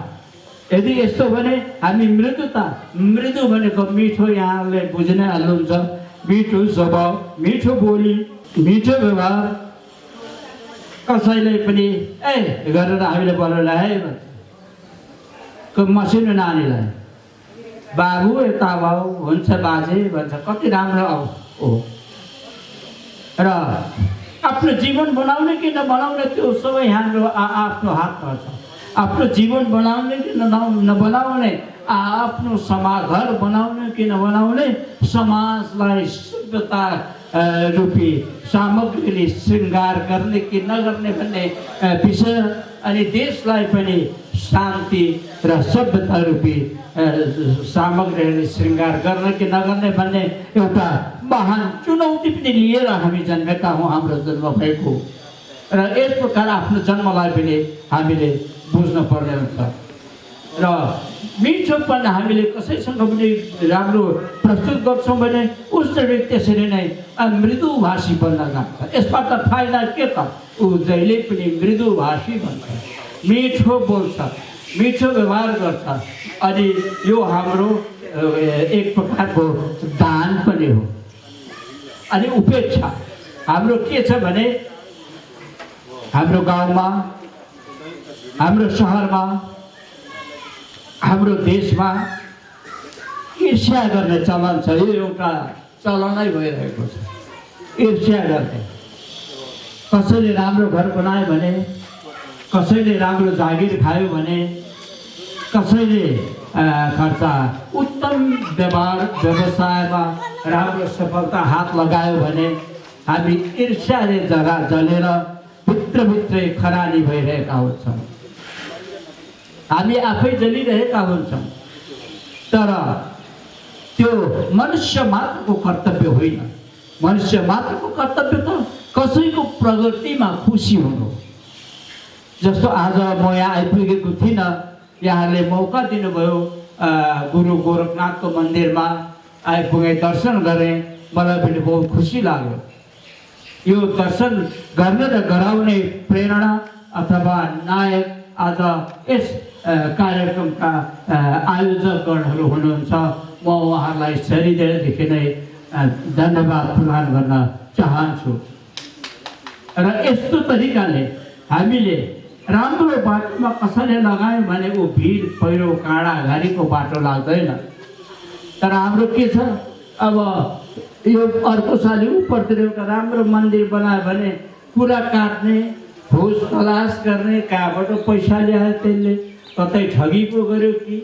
यदि यस्तो भने हामी मृदु भनेको मिठो, यहाँले बुझ्नै हाल्नुहुन्छ, मिठो स्वभाव, मिठो बोली, मिठो व्यवहार। कसैले पनि गरेर हामीले बोलाउला है भन्छ, मसिनो नानीलाई बाबु यता बाबु हुन्छ बाजे भन्छ, कति राम्रो हो। र आफ्नो जीवन बनाउने कि नबनाउने त्यो सबै हाम्रो आफ्नो हातमा छ। आफ्नो जीवन बनाउने कि नबनाउने, आफ्नो घर बनाउने कि नबनाउने, समाजलाई शुद्धता रूपी सामग्रीले श्रृङ्गार गर्ने कि नगर्ने भन्ने विषय, अनि देशलाई पनि शान्ति र सभ्यता रूपी सामग्रीहरूले श्रृङ्गार गर्ने कि नगर्ने भन्ने एउटा महान चुनौती पनि लिएर हामी जन्मेका हौँ। हाम्रो जन्म भएको र यस प्रकार आफ्नो जन्मलाई पनि हामीले बुझ्नु पर्ने हुन्छ। र मिठोपन हामीले कसैसँग पनि राम्रो प्रस्तुत गर्छौँ भने उसले त्यसरी नै मृदुभाषी बन्न जान्छ। यसबाट फाइदा के त? ऊ जहिले पनि मृदुभाषी बन्छ, मिठो बोल्छ, मिठो व्यवहार गर्छ। अनि यो हाम्रो एक प्रकारको दान पनि हो। अनि उपेक्षा हाम्रो के छ भने हाम्रो गाउँमा, हाम्रो सहरमा, हाम्रो देशमा ईर्ष्या गर्ने चलन छ। यो एउटा चलनै भइरहेको छ, ईर्ष्या गर्ने। कसैले राम्रो घर बनायो भने, कसैले राम्रो जागिर खायो भने, कसैले खर्चा उत्तम व्यवसायमा राम्रो सफलता हात लगायो भने हामी ईर्ष्याले जगा जलेर भित्रभित्रै खरानी भइरहेका हुन्छौँ। हामी आफै जलिरहेका हुन्छौँ। तर त्यो मनुष्य मात्रको कर्तव्य होइन। मनुष्य मात्रको कर्तव्य त कसैको प्रगतिमा खुसी हुनु। जस्तो आज म यहाँ आइपुगेको थिइनँ, यहाँले मौका दिनुभयो, गुरु गोरखनाथको मन्दिरमा आइपुगे, दर्शन गरेँ, मलाई पनि बहुत खुसी लाग्यो। यो दर्शन गर्ने र गराउने प्रेरणा अथवा नायक आज यस कार्यक्रमका आयोजकगणहरू हुनुहुन्छ। म उहाँहरूलाई हृदयदेखि नै धन्यवाद प्रदान गर्न चाहन्छु। र यस्तो तरिकाले हामीले राम्रो बाटोमा कसैले लगायो भने ऊ भिड पहिरो काँडा घारीको बाटो लाग्दैन। तर हाम्रो के छ, अब यो अर्को साल उपरतिर एउटा राम्रो मन्दिर बनायो भने कुरा काट्ने, घुस तलास गर्ने, कहाँबाट पैसा ल्यायो त्यसले, कतै ठगी पो गर्यो कि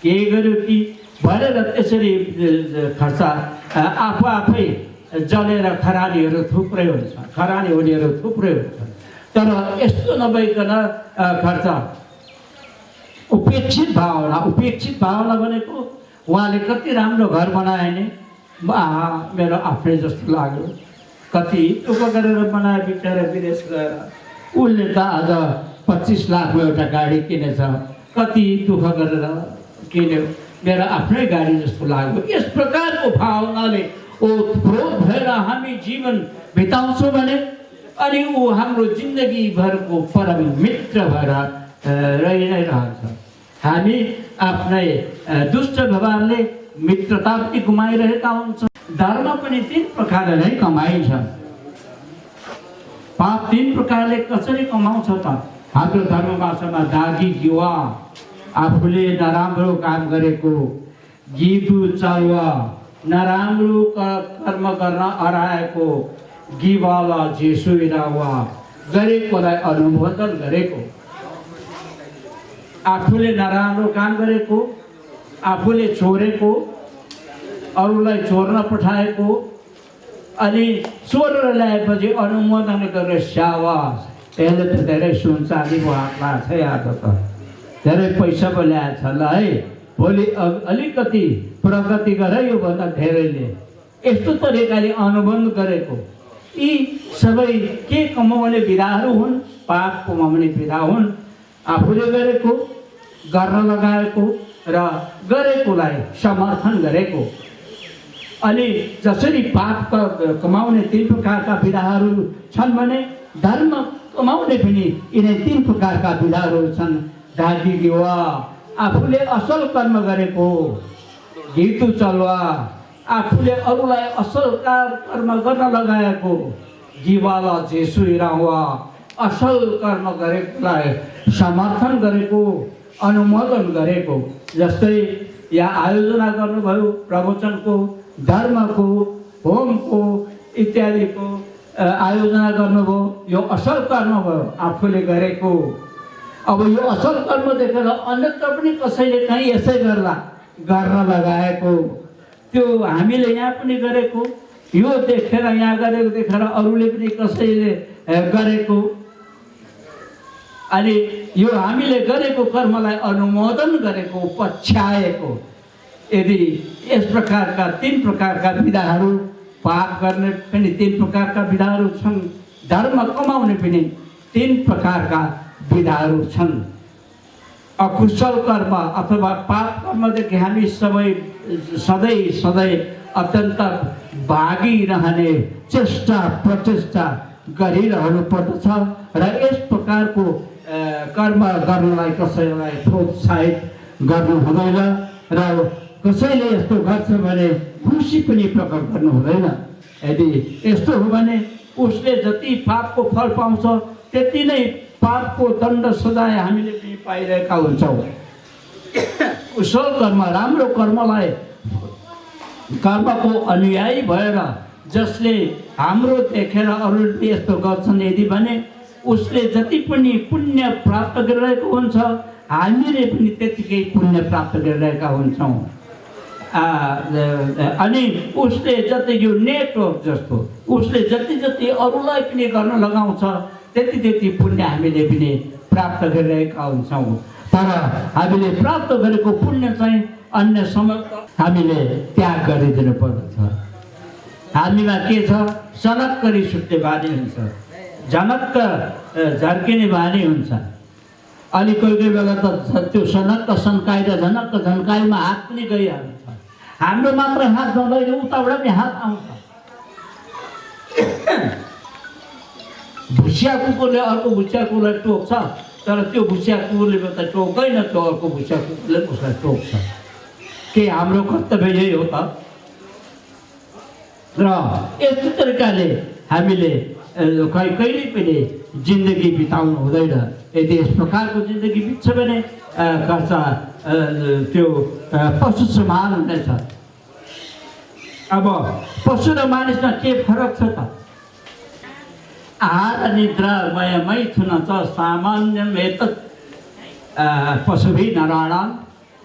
के गर्यो कि भनेर त्यसरी खर्च आफै जलेर खरानीहरू थुप्रै हुन्छ, खरानी हुनेहरू थुप्रै हुन्छ। तर यस्तो नभइकन खर्च उपेक्षित भावना भनेको उहाँले कति राम्रो घर बनायो नि, मेरो आफ्नै जस्तो लाग्यो। कति दुःख गरेर बनायो बिचरा, विदेश गएर। उसले त आज 25 लाखको एउटा गाडी किनेछ, कति दुःख गरेर किन्यो, मेरो आफ्नै गाडी जस्तो लाग्यो। यस प्रकारको भावनाले ओतप्रोत भएर हामी जीवन बिताउँछौँ भने अनि ऊ हाम्रो जिन्दगीभरको परम मित्र भएर रहि नै रहन्छ। हामी आफ्नै दुष्ट व्यवहारले मित्रता पनि गुमाइरहेका हुन्छौँ। धर्म पनि 3 प्रकारले नै कमाइन्छ। पाप 3 प्रकारले कसरी कमाउँछ त? हाम्रो धर्म भाषामा दागी जीवा, आफूले नराम्रो काम गरेको, गिदु चलवा, नराम्रो कर्म गर्न हराएको, गिवाला जेसुइरावा, गरेकोलाई अनुमोदन गरेको। आफूले नराम्रो काम गरेको, आफूले चोरेको, अरूलाई चोर्न पठाएको, अनि चोरेर ल्याएपछि अनुमोदन गरेर स्यावास, यसले त धेरै सुन चाँदीको हात लाग्छ आज त, धेरै पैसा पो ल्याएछ ल है, भोलि अलिकति प्रगति गर योभन्दा धेरैले, यस्तो तरिकाले अनुबन्ध गरेको। यी सबै के कमाउने विधाहरू हुन्? पाप कमाउने विधा हुन्। आफूले गरेको, गर्न लगाएको र गरेकोलाई समर्थन गरेको। अनि जसरी पाप कमाउने 3 प्रकारका विधाहरू छन् भने धर्म कमाउने पनि यिनै 3 प्रकारका विधाहरू छन्। दागी गिवा, आफूले असल कर्म गरेको, गितु चलवा, आफूले अरूलाई असल कर्म गर्न लगाएको, गिवाला जेसुइरावा, असल कर्म गरेकोलाई समर्थन गरेको, अनुमोदन गरेको। जस्तै यहाँ आयोजना गर्नुभयो प्रवचनको, धर्मको, होमको इत्यादिको आयोजना गर्नुभयो, यो असल कर्म भयो आफूले गरेको। अब यो असल कर्म देखेर अन्यत्र पनि कसैले कहीँ यसै गर्न लगाएको, त्यो हामीले यहाँ पनि गरेको, यो देखेर यहाँ गरेको देखेर अरूले पनि कसैले गरेको, अनि यो हामीले गरेको कर्मलाई अनुमोदन गरेको, पछ्याएको। यदि यस प्रकारका 3 प्रकारका विधाहरू, पाप गर्ने पनि 3 प्रकारका विधाहरू छन्, धर्म कमाउने पनि 3 प्रकारका विधाहरू छन्। अकुशल कर्म अथवा पाप कर्मदेखि हामी सधैँ अत्यन्त भागिरहने चेष्टा प्रचेष्टा गरिरहनु पर्दछ र यस प्रकारको कर्म गर्नलाई कसैलाई प्रोत्साहित गर्नु हुँदैन र कसैले यस्तो गर्छ भने खुसी पनि प्रकट गर्नु हुँदैन। यदि यस्तो हो भने उसले जति पापको फल पाउँछ त्यति नै पापको दण्ड सजाय हामीले पनि पाइरहेका हुन्छौँ। कुशल कर्म, राम्रो कर्मलाई, कर्मको अनुयायी भएर जसले हाम्रो देखेर अरूले यस्तो गर्छन् यदि भने उसले जति पनि पुण्य प्राप्त गरिरहेको हुन्छ, हामीले पनि त्यतिकै पुण्य प्राप्त गरिरहेका हुन्छौँ। अनि उसले जति यो नेटवर्क जस्तो उसले जति अरूलाई पनि गर्न लगाउँछ त्यति पुण्य हामीले पनि प्राप्त गरिरहेका हुन्छौँ। तर हामीले प्राप्त गरेको पुण्य चाहिँ अन्य समय हामीले त्याग गरिदिनु पर्दछ। हामीमा के छ? सनक्क रिस उठ्ने बानी हुन्छ, झनक्क झर्किने बानी हुन्छ। अनि कोही बेला त त्यो सनक्क सन्काएर झनक्क झन्काइमा हात पनि गइहाल्छ। हाम्रो मात्र हात जाँदैन, उताबाट पनि हात आउँछ। भुसिया कुकुरले अर्को भुसिया कुकुरलाई टोक्छ, तर त्यो भुसिया कुकुरले त टोक्दैन, त्यो अर्को भुसिया कुकुरले उसलाई टोक्छ। के हाम्रो कर्तव्य यही हो त? र यस्तो तरिकाले हामीले कहिले पनि जिन्दगी बिताउनु हुँदैन। यदि यस प्रकारको जिन्दगी बित्छ भने खर्च त्यो पशु समान हुनेछ। अब पशु र मानिसमा के फरक छ त? आहार निद्रा मैथुन च सामान्यम एतत् पशुभिः नराणां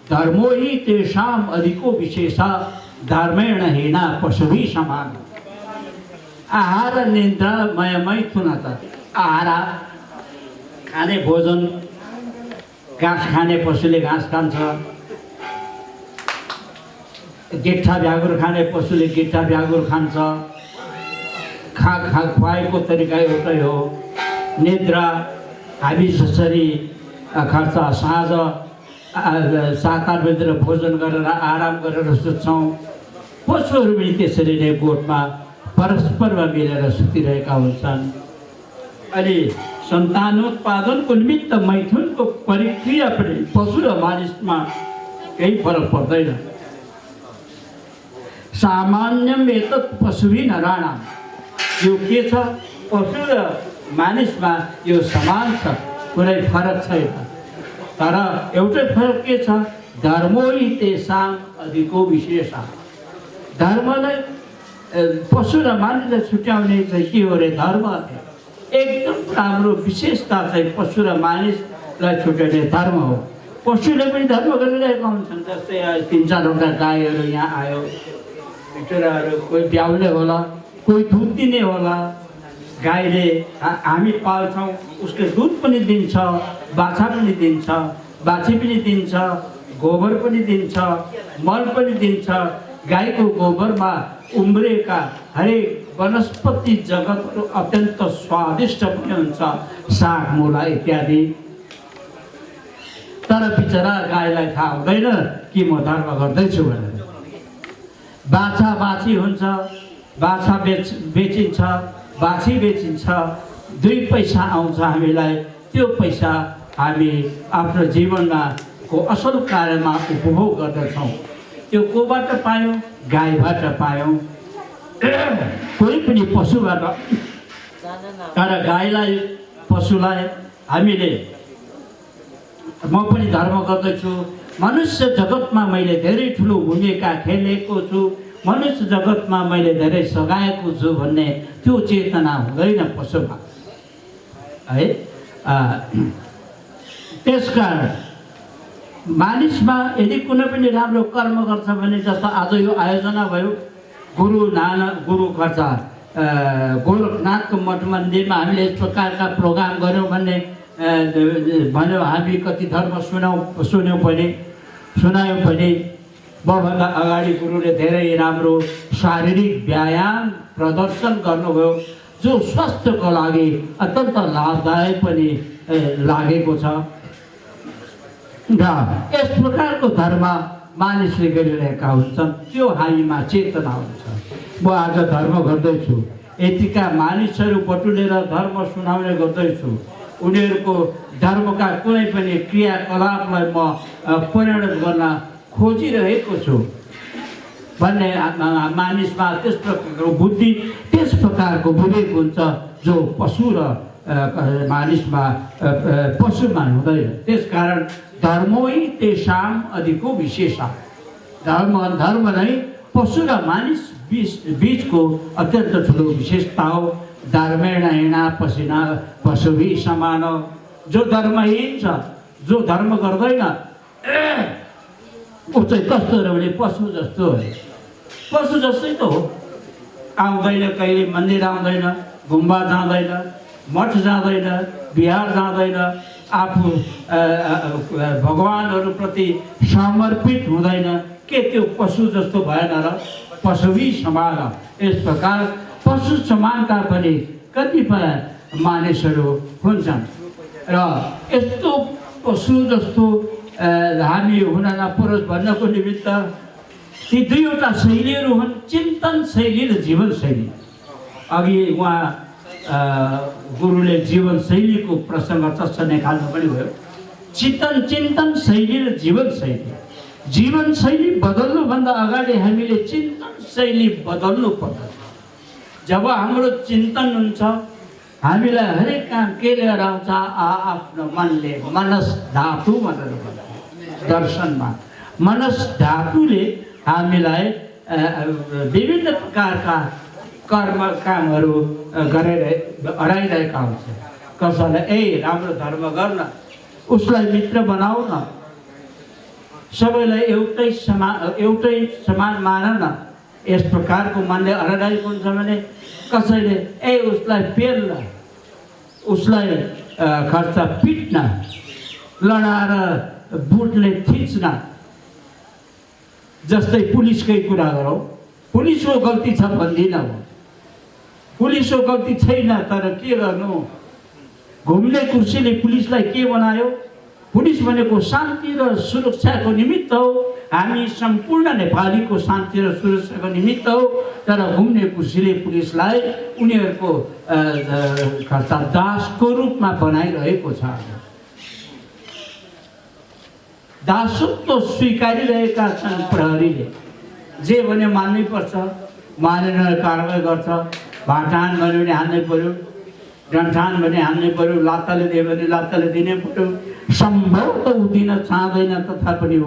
धर्मो हि तेषाम् अधिको विशेषः धर्मेण हीना पशुभिः समान। आहार निद्रा मैथुन च, आहार खाने भोजन, घाँस खाने पशुले घाँस खान्छ, गिट्ठा भ्यागुर खाने पशुले गिट्ठा भ्यागुर खान्छ, खुवाएको तरिका एउटै हो। निद्रा हामी जसरी खर्च साँझ 7-8 बजेर भोजन गरेर आराम गरेर सुत्छौँ, पशुहरू पनि त्यसरी नै गोठमा परस्परमा मिलेर सुतिरहेका हुन्छन्। अनि सन्तानोत्पादनको निमित्त मैथुनको प्रक्रिया पनि पशु र मानिसमा केही फरक पर्दैन। सामान्यम एतत् पशुभिः नराणां, यो के छ? पशु र मानिसमा यो समान छ, कुनै फरक छैन। तर एउटै फरक के छ? धर्मो हि तेषाम् अधिको विशेषः। धर्मलाई पशु र मानिसलाई छुट्याउने चाहिँ के हो रे? धर्म एकदम राम्रो विशेषता चाहिँ पशु र मानिसलाई छुट्याउने धर्म हो। पशुले पनि धर्म गरिरहेका हुन्छन्। जस्तै 3-4वटा गाईहरू यहाँ आयो, बिचराहरू कोही ब्याउने होला, कोही दुध दिने होला। गाईले हामी पाल्छौँ, उसले दुध पनि दिन्छ, बाछा पनि दिन्छ, बाछी पनि दिन्छ, गोबर पनि दिन्छ, मल पनि दिन्छ। गाईको गोबरमा उम्रेका हरेक वनस्पति जगतहरू अत्यन्त स्वादिष्ट पनि हुन्छ, साग मूला इत्यादि। तर बिचरा गाईलाई थाहा हुँदैन कि म धर्म गर्दैछु भनेर। बाछा बाछी हुन्छ, बाछा बेचिन्छ, बाछी बेचिन्छ, 2 पैसा आउँछ हामीलाई। त्यो पैसा हामी आफ्नो जीवनमा को असल कार्यमा उपभोग गर्दछौँ। त्यो कोबाट पायौँ? गाईबाट पायौँ, कोही पनि पशुबाट। तर गाईलाई, पशुलाई हामीले, म पनि धर्म गर्दछु, मनुष्य जगतमा मैले धेरै ठुलो भूमिका खेलेको छु, मनुष्य जगतमा मैले धेरै सघाएको छु भन्ने त्यो चेतना हुँदैन पशुमा है। त्यसकारण मानिसमा यदि कुनै पनि राम्रो कर्म गर्छ भने, जस्तो आज यो आयोजना भयो, गुरु खर्च गोरखनाथको मठ मन्दिरमा हामीले यस प्रकारका प्रोग्राम गऱ्यौँ भन्ने भन्यो। हामी कति धर्म सुन्यौँ पनि। मभन्दा अगाडि गुरुले धेरै राम्रो शारीरिक व्यायाम प्रदर्शन गर्नुभयो, जो स्वास्थ्यको लागि अत्यन्त लाभदायक पनि लागेको छ। र यस प्रकारको धर्म मानिसले गरिरहेका हुन्छन्, त्यो हामीमा चेतना हुन्छ। म आज धर्म गर्दैछु, यतिका मानिसहरू बटुलेर धर्म सुनाउने गर्दैछु, उनीहरूको धर्मका कुनै पनि क्रियाकलापलाई म परिणत गर्न खोजिरहेको छु भन्ने मानिसमा त्यस प्रकारको बुद्धि, त्यस प्रकारको विवेक हुन्छ जो पशु र मानिसमा, पशुमा हुँदैन। त्यसकारण धर्मो हि तेषाम् अधिको विशेषः। धर्म नै पशु र मानिस बीचको अत्यन्त ठुलो विशेषता हो। धर्मेण हीना पशुभिः समान। जो धर्महीन छ, जो धर्म गर्दैन, ऊ चाहिँ कस्तो हो भने पशु जस्तो हो। पशु जस्तै त हो। आउँदैन, कहिले मन्दिर आउँदैन, गुम्बा जाँदैन, मठ जाँदैन, बिहार जाँदैन, आफू भगवानहरूप्रति समर्पित हुँदैन। के त्यो पशु जस्तो भएन र? पशुभिः समान। यस प्रकार पशु समानका पनि कतिपय मानिसहरू हुन्छन् र यस्तो पशु जस्तो हामी हुन नपरोस् भन्नको निमित्त ती 2वटा शैलीहरू हुन्, चिन्तन शैली र जीवन शैली। अघि उहाँ गुरुले जीवन शैलीको प्रसङ्ग चर्चा निकाल्नु पनि भयो। चिन्तन शैली र जीवन शैली। जीवन शैली बदल्नुभन्दा अगाडि हामीले चिन्तन शैली बदल्नु पर्छ। जब हाम्रो चिन्तन हुन्छ, हामीलाई हरेक काम के लिएर आउँछ? आफ्नो मनले, मनस धातु भनेर भन्छ दर्शनमा। मनस धातुले हामीलाई विभिन्न प्रकारका कर्म कामहरू गरेर हराइरहेका हुन्छ। कसैलाई राम्रो धर्म गर्न, उसलाई मित्र बनाउन, सबैलाई एउटै समान मान न, यस प्रकारको मनले हराइरहेको हुन्छ भने कसैले उसलाई पेल्न, उसलाई खर्च पिट्न, लडाएर बुटले थिच्न, जस्तै पुलिसकै कुरा गरौँ, पुलिसको गल्ती छ भन्दिनँ म, पुलिसको गल्ती छैन, तर के गर्नु, घुम्ने कुर्सीले पुलिसलाई के बनायो? पुलिस भनेको शान्ति र सुरक्षाको निमित्त हो, हामी सम्पूर्ण नेपालीको शान्ति र सुरक्षाको निमित्त हो, तर घुम्ने कुर्सीले पुलिसलाई उनीहरूको दासको रूपमा बनाइरहेको छ। दासत्व स्वीकारिरहेका छन् प्रहरीले, जे भने मान्नै पर्छ, मानेन कारवाही गर्छ, भाटान भन्यो भने हान्नै पर्यो, डन्ठान भने हान्नै पर्यो, लात्ताले दियो भने लात्ताले दिनै पर्यो। सम्भव त दिन चाहँदैन, तथापि ऊ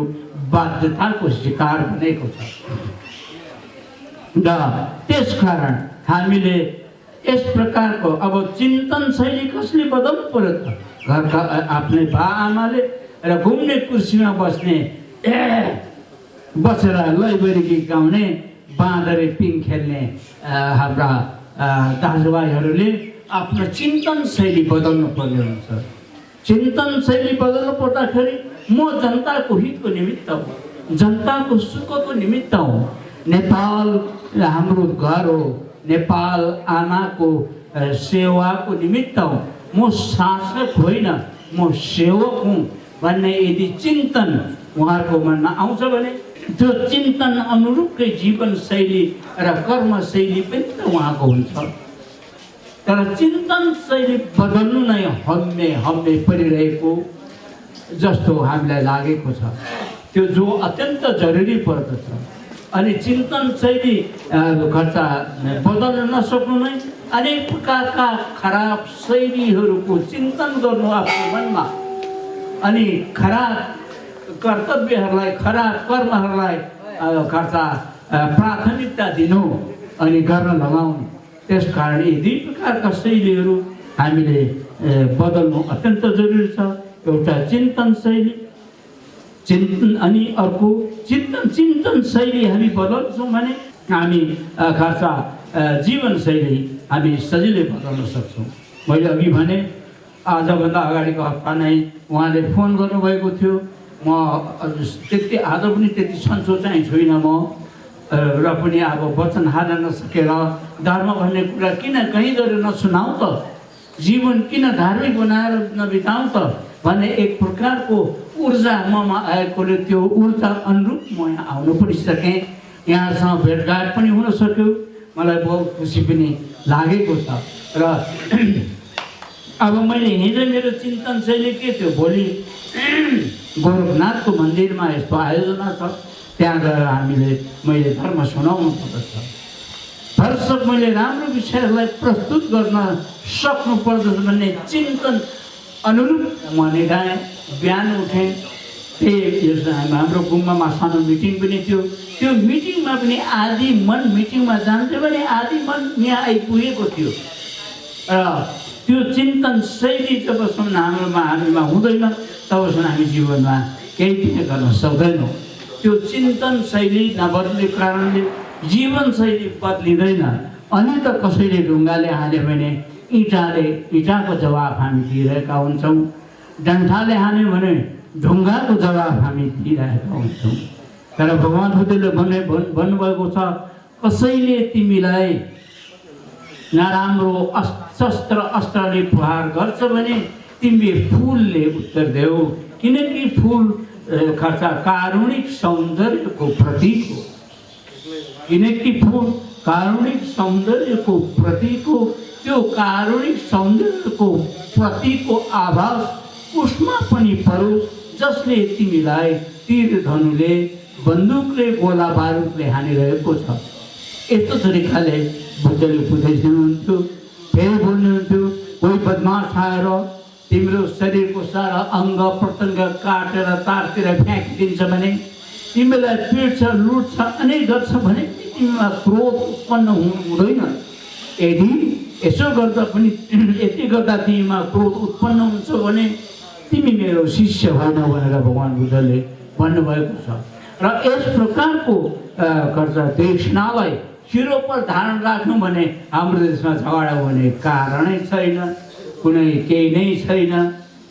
बाध्यताको शिकार बनेको छ। र त्यसकारण हामीले यस प्रकारको अब चिन्तन शैली कसले बदल्नु पर्यो त? घरका आफ्नै बा आमाले र घुम्ने कुर्सीमा बसेर लैबरी गीत गाउने, बाँदरे पिङ खेल्ने हाम्रा दाजुभाइहरूले आफ्नो चिन्तन शैली बदल्नु पर्ने हुन्छ। चिन्तन शैली बदल्नु पर्दाखेरि म जनताको हितको निमित्त हो, जनताको सुखको निमित्त हो, नेपाल हाम्रो घर हो, नेपाल आमाको सेवाको निमित्त हो, म शासक होइन, म सेवक हुँ भन्ने यदि चिन्तन उहाँहरूको मनमा आउँछ भने त्यो चिन्तन अनुरूपकै जीवनशैली र कर्मशैली पनि त उहाँको हुन्छ। तर चिन्तन शैली बदल्नु नै हम्मे परिरहेको जस्तो हामीलाई लागेको छ, त्यो जो अत्यन्त जरुरी पर्दछ। अनि चिन्तन शैली खर्चा बदल्न नसक्नु नै अनेक प्रकारका खराब शैलीहरूको चिन्तन गर्नु आफ्नो मनमा, अनि खराब कर्तव्यहरूलाई, खराब कर्महरूलाई खर्चा प्राथमिकता दिनु अनि गर्न लगाउनु। त्यसकारण यी दुई प्रकारका शैलीहरू हामीले बदल्नु अत्यन्त जरुरी छ। एउटा चिन्तन शैली, अनि अर्को चिन्तन शैली हामी बदल्छौँ भने हामी खर्चा जीवनशैली हामी सजिलै बदल्न सक्छौँ। मैले अघि भने आजभन्दा अगाडिको हप्ता नै उहाँले फोन गर्नुभएको थियो। म त्यति आज पनि त्यति सन्चो चाहिँ छुइनँ म, र पनि अब वचन हाल्न नसकेर धर्म भन्ने कुरा किन कहीँ गएर नसुनाउँ त, जीवन किन धार्मिक बनाएर नबिताउँ त भन्ने एक प्रकारको ऊर्जा ममा आएकोले त्यो ऊर्जा अनुरूप म यहाँ आउनु पनि सकेँ, यहाँसँग भेटघाट पनि हुन सक्यो, मलाई बहुत खुसी पनि लागेको छ। र अब मैले हिजो मेरो चिन्तन शैली के थियो, भोलि गोरखनाथको मन्दिरमा यस्तो आयोजना छ, त्यहाँ गएर मैले धर्म सुनाउनु पर्दछ। भरसक मैले राम्रो विषयहरूलाई प्रस्तुत गर्न सक्नु पर्दछ भन्ने चिन्तन अनुरूप म निधाएँ, बिहान उठेँ। त्यही हाम्रो गुम्बामा सानो मिटिङ पनि थियो, त्यो मिटिङमा पनि आधी मन मिटिङमा जान्थ्यो भने आधी मन यहाँ आइपुगेको थियो। र त्यो चिन्तन शैली जबसम्म हामीमा हुँदैन तबसम्म हामी जीवनमा केही पनि गर्न सक्दैनौँ। त्यो चिन्तन शैली नबदलेको कारणले जीवनशैली बदलिँदैन। अनि त कसैले ढुङ्गाले हाल्यो भने इँटाको जवाब हामी दिइरहेका हुन्छौँ, डन्ठाले हाल्यो भने ढुङ्गाको जवाब हामी दिइरहेका हुन्छौँ। तर भगवान् बुद्धले भन्नुभएको छ, कसैले तिमीलाई नराम्रो शस्त्र अस्त्रले प्रहार गर्छ भने तिमीले फुलले उत्तर देऊ, किनकि फुल खर्च कारुणिक सौन्दर्यको प्रतीक हो। किनकि फुल कारुणिक सौन्दर्यको प्रतीक हो, त्यो कारुणिक सौन्दर्यको प्रतीकको आभास उसमा पनि परोस् जसले तिमीलाई तीर धनुले, बन्दुकले, गोला बारुदले हानिरहेको छ। यस्तो तरिकाले बुद्धले उपदेश दिनुहुन्थ्यो। फेरि बोल्नुहुन्थ्यो, कोही बदमास आएर तिम्रो शरीरको सारा अङ्ग प्रत्यङ्ग काटेर तारतिर फ्याँकिदिन्छ भने तिमीलाई पिट्छ लुट्छ अनेक गर्छ भने तिमीमा क्रोध उत्पन्न हुँदैन। यदि यसो गर्दा पनि यति गर्दा तिमीमा क्रोध उत्पन्न हुन्छ भने तिमी मेरो शिष्य होइन भनेर भगवान् बुद्धले भन्नुभएको छ। र यस प्रकारको देशनालाई शिरो पर धारण राख्नु भने हाम्रो देशमा झगडा हुने कारणै छैन, कुनै केही नै छैन।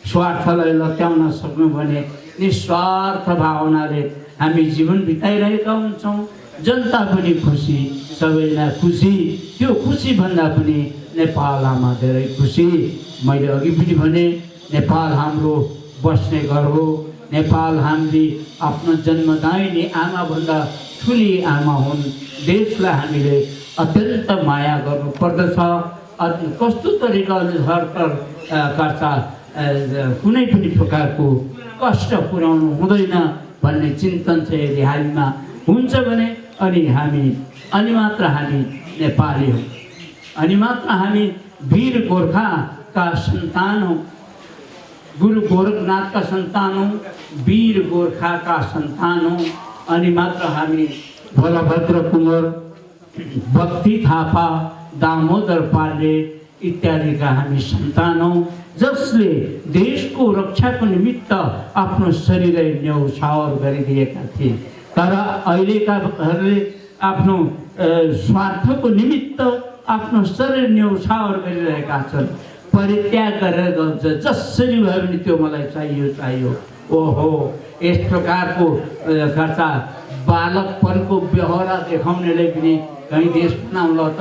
स्वार्थलाई लत्याउन सक्नु भने निस्वार्थ भावनाले हामी जीवन बिताइरहेका हुन्छौँ। जनता पनि खुसी, सबैलाई खुसी। त्यो खुसी भन्दा पनि नेपालमा धेरै खुसी। मैले अघि पनि भने नेपाल हाम्रो बस्ने घर हो। नेपाल हामीले आफ्नो जन्मदायिनी आमाभन्दा ठुली आमा हुन्। देशलाई हामीले अत्यन्त माया गर्नुपर्दछ। कस्तो तरिकाले सरकार कुनै पनि प्रकारको कष्ट पुर्याउनु हुँदैन भन्ने चिन्तन चाहिँ यदि हामीमा हुन्छ भने अनि मात्र हामी नेपाली हौँ, अनि मात्र हामी वीर गोर्खाका सन्तान हौँ, गुरु गोरखनाथका सन्तान हौँ, वीर गोर्खाका सन्तान हौँ। अनि मात्र हामी बलभद्र कुँवर, बक्ती थापा, दामोदर पाण्डे इत्यादिका हामी सन्तान हौँ, जसले देशको रक्षाको निमित्त आफ्नो शरीरै न्यौछावर गरिदिएका थिए। तर अहिलेकाहरूले आफ्नो स्वार्थको निमित्त आफ्नो शरीर न्यौछावर गरिरहेका छन्। परित्याग गरेर गन्छ, जसरी भयो भने त्यो मलाई चाहियो। ओहो, यस प्रकारको खर्चा बालकपनको व्यवहार देखाउनेले पनि कहीँ देश बनाउला त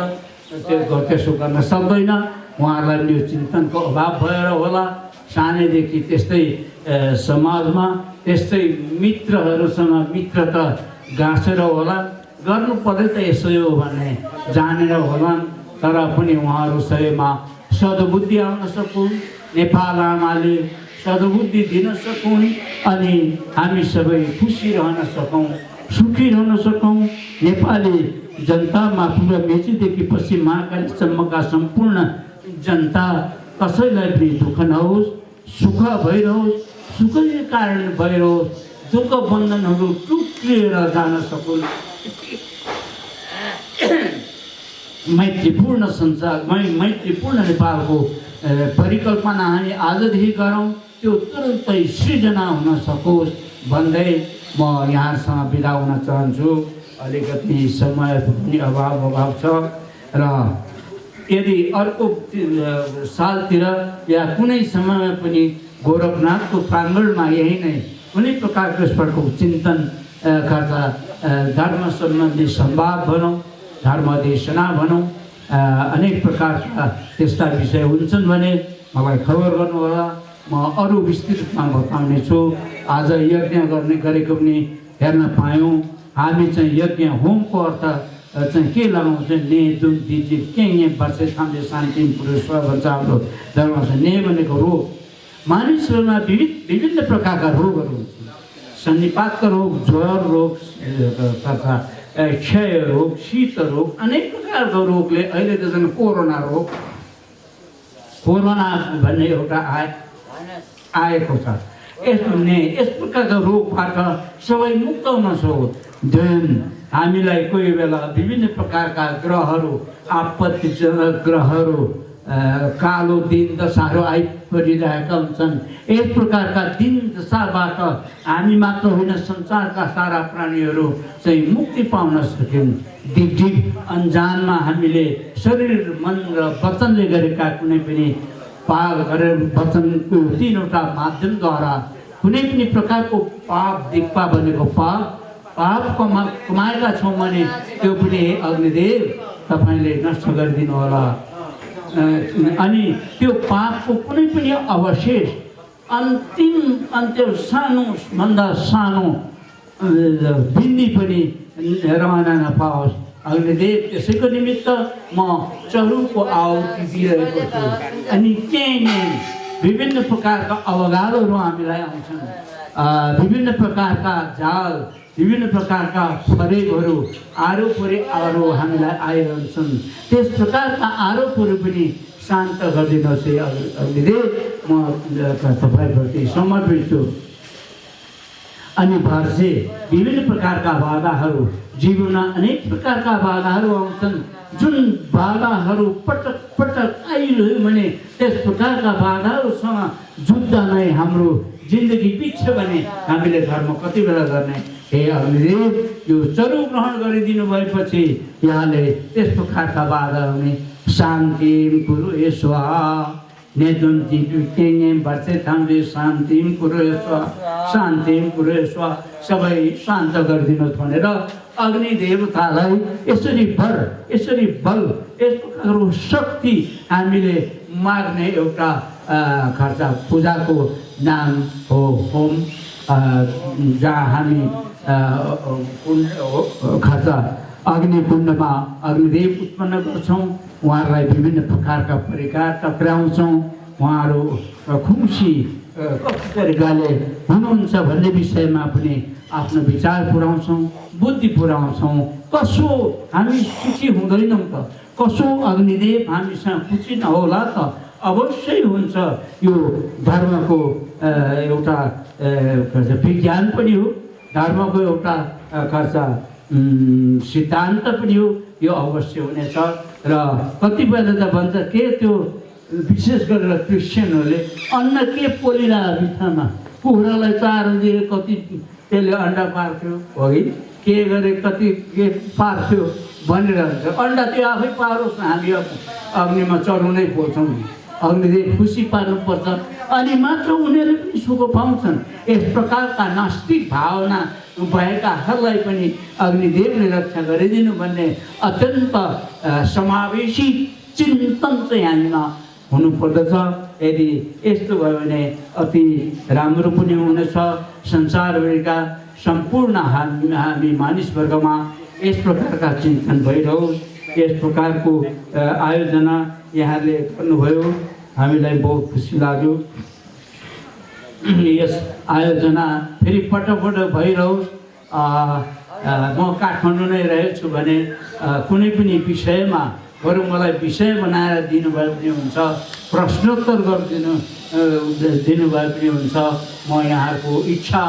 त्यसो गर्न सक्दैन। उहाँहरूलाई यो चिन्तनको अभाव भएर होला। सानैदेखि त्यस्तै समाजमा त्यस्तै मित्रहरूसँग मित्रता गाँसेर होला। गर्नु पर्यो त यसो हो भन्ने जानेर होलान्। तर पनि उहाँहरू सबैमा सद्बुद्धि आउन सकुन्, नेपाल आमाले सद्बुद्धि दिन सकुन्, अनि हामी सबै खुसी रहन सकौँ, सुखी रहन सकौँ। नेपाली जनतामा पुरा मेचीदेखि पश्चिम महाकालीसम्मका सम्पूर्ण जनता कसैलाई पनि दुःख नहोस्, सुख भइरहोस्, सुखै कारण भइरहोस्, दुःख बन्धनहरू टुक्रिएर जान सकुन्। मैत्रीपूर्ण संसार, मैत्रीपूर्ण नेपालको परिकल्पना हामी आजदेखि गरौँ, त्यो तुरुन्तै सृजना हुन सकोस् भन्दै म यहाँसँग बिदा हुन चाहन्छु। अलिकति समय पनि अभाव छ र यदि अर्को सालतिर या कुनै समयमा पनि गोरखनाथको प्राङ्गणमा यही नै कुनै प्रकारको यसप्रकारको चिन्तन गर्दा धर्म सम्बन्धी संवाद भनौँ, धर्मदेशना भनौँ, अनेक प्रकारका त्यस्ता विषय हुन्छन् भने मलाई खबर गर्नुहोला। म अरू विस्तृतमा बताउने छु। आज यज्ञ गरेको पनि हेर्न पायौँ। हामी चाहिँ यज्ञ होमको अर्थ चाहिँ के लगाउँछ? ने जुन दिजी के बसे थाम्ले शान्ति पुरुष भन्छ हाम्रो धर्म छ। ने भनेको रोग, मानिसहरूमा विभिन्न प्रकारका रोगहरू हुन्छन्। सन्निपातका रोग, ज्वर रोग तथा क्षय रोग, शीत रोग, अनेक प्रकारको रोगले अहिले त झन् कोरोना भन्ने एउटा आएको छ। यस प्रकारका रोगबाट सबै मुक्त हुन सक्छौँ। हामीलाई कोही बेला विभिन्न प्रकारका ग्रहहरू, आपत्तिजनक ग्रहहरू, कालो दिन दशाहरू आइपरिरहेका हुन्छन्। यस प्रकारका दिन दशाबाट हामी मात्र होइन, संसारका सारा प्राणीहरू चाहिँ मुक्ति पाउन सक्यौँ। दिग अन्जानमा हामीले शरीर, मन र वचनले गरेका कुनै पनि पाप गरेर वचनको तीनवटा माध्यमद्वारा कुनै पनि प्रकारको पाप, दिक्पा भनेको पाप कमाएका छौँ भने त्यो पनि अग्निदेव तपाईँले नष्ट गरिदिनु होला। अनि त्यो पापको कुनै पनि अवशेष अन्त्य सानोभन्दा सानो बिन्दी पनि रहन नपाओस्। अग्निदेव, त्यसैको निमित्त म चरुको आहुति दिइरहेको छु। अनि विभिन्न प्रकारका अवगाडहरू हामीलाई आउँछन्, विभिन्न प्रकारका जाल, विभिन्न प्रकारका फरेबहरू, आरोपहरू हामीलाई आइरहन्छन्। त्यस प्रकारका आरोपहरू पनि शान्त गरिदिनुहोस् है अग्निदेव। म तपाईँप्रति समर्पित छु। अनि भर्से विभिन्न प्रकारका बाधाहरू जीवनमा अनेक प्रकारका बाधाहरू आउँछन्। जुन बाधाहरू पटक पटक आइरह्यो भने त्यस प्रकारका बाधाहरूसँग जुत्दा नै हाम्रो जिन्दगी बित्छ भने हामीले धर्म कति बेला गर्ने? हे अग्निदेव, यो चरु ग्रहण गरिदिनु भएपछि यहाँले त्यस प्रकारका बाधाहरू नै शान्तिम कुरु स्वाहा नेदुन जितेङे वर्षे थाम्बे शान्तिम कुरु स्वाहा शान्तिम कुरु स्वाहा सबै शान्त गरिदिनुहोस् भनेर अग्नि देवतालाई यसरी बल यस प्रकारको शक्ति हामीले माग्ने एउटा खर्च पूजाको नाम हो होम, जहाँ हामी खर्च अग्नि कुण्डमा अग्निदेव उत्पन्न गर्छौँ। उहाँहरूलाई विभिन्न प्रकारका परिकार टक्राउँछौँ। उहाँहरू खुसी कस्तो तरिकाले हुनुहुन्छ भन्ने विषयमा पनि आफ्नो विचार पुर्याउँछौँ, बुद्धि पुर्याउँछौँ। कसो हामी सुखी हुँदैनौँ त? कसो अग्निदेव हामीसँग खुसी नहोला त? अवश्य हुन्छ। यो धर्मको एउटा विज्ञान पनि हो, धर्मको एउटा खर्च सिद्धान्त पनि हो। यो अवश्य हुनेछ। र कतिपयले त भन्छ के त्यो विशेष गरेर क्रिस्चियनहरूले अन्न के पोलिरह भित्रमा कुखुरालाई चारो दिए कति त्यसले अन्डा पार्थ्यो हो कि के गरे कति के पार्थ्यो भनिरहन्छ। अन्डा त्यो आफै पारोस् न, हामी अग्निमा चढाउनै पर्छौँ। अग्निदेव खुसी पार्नुपर्छ अनि मात्र उनीहरूले पनि सुख पाउँछन्। यस प्रकारका नास्तिक भावना भएकाहरूलाई पनि अग्निदेवले रक्षा गरिदिनु भन्ने अत्यन्त समावेशी चिन्तन चाहिँ हामीमा हुनुपर्दछ। यदि यस्तो भयो भने अति राम्रो पनि हुनेछ। संसारभरिका सम्पूर्ण हामी मानिसवर्गमा यस प्रकारका चिन्तन भइरहोस्। यस प्रकारको आयोजना यहाँले गर्नुभयो, हामीलाई बहुत खुसी लाग्यो। यस आयोजना फेरि पटक भइरहोस्। म काठमाडौँ नै रहेछु भने कुनै पनि विषयमा बरु मलाई विषय बनाएर दिनुभए पनि हुन्छ, प्रश्नोत्तर दिनुभए पनि हुन्छ। म यहाँको इच्छा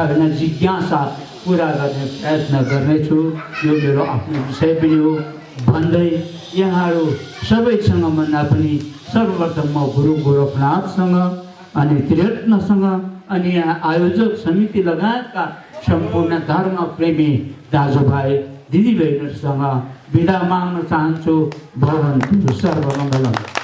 होइन जिज्ञासा पुरा गर्ने प्रयत्न गर्नेछु। यो मेरो आफ्नो विषय पनि हो भन्दै यहाँहरू सबैसँग भन्दा पनि सर्वप्रथम म गुरु गोरखनाथसँग अनि त्रिरत्नसँग अनि यहाँ आयोजक समिति लगायतका सम्पूर्ण धर्म प्रेमी दाजुभाइ दिदीबहिनीहरूसँग बिदा माग्न चाहन्छु। भवन्तु सर्वमङ्गलम्।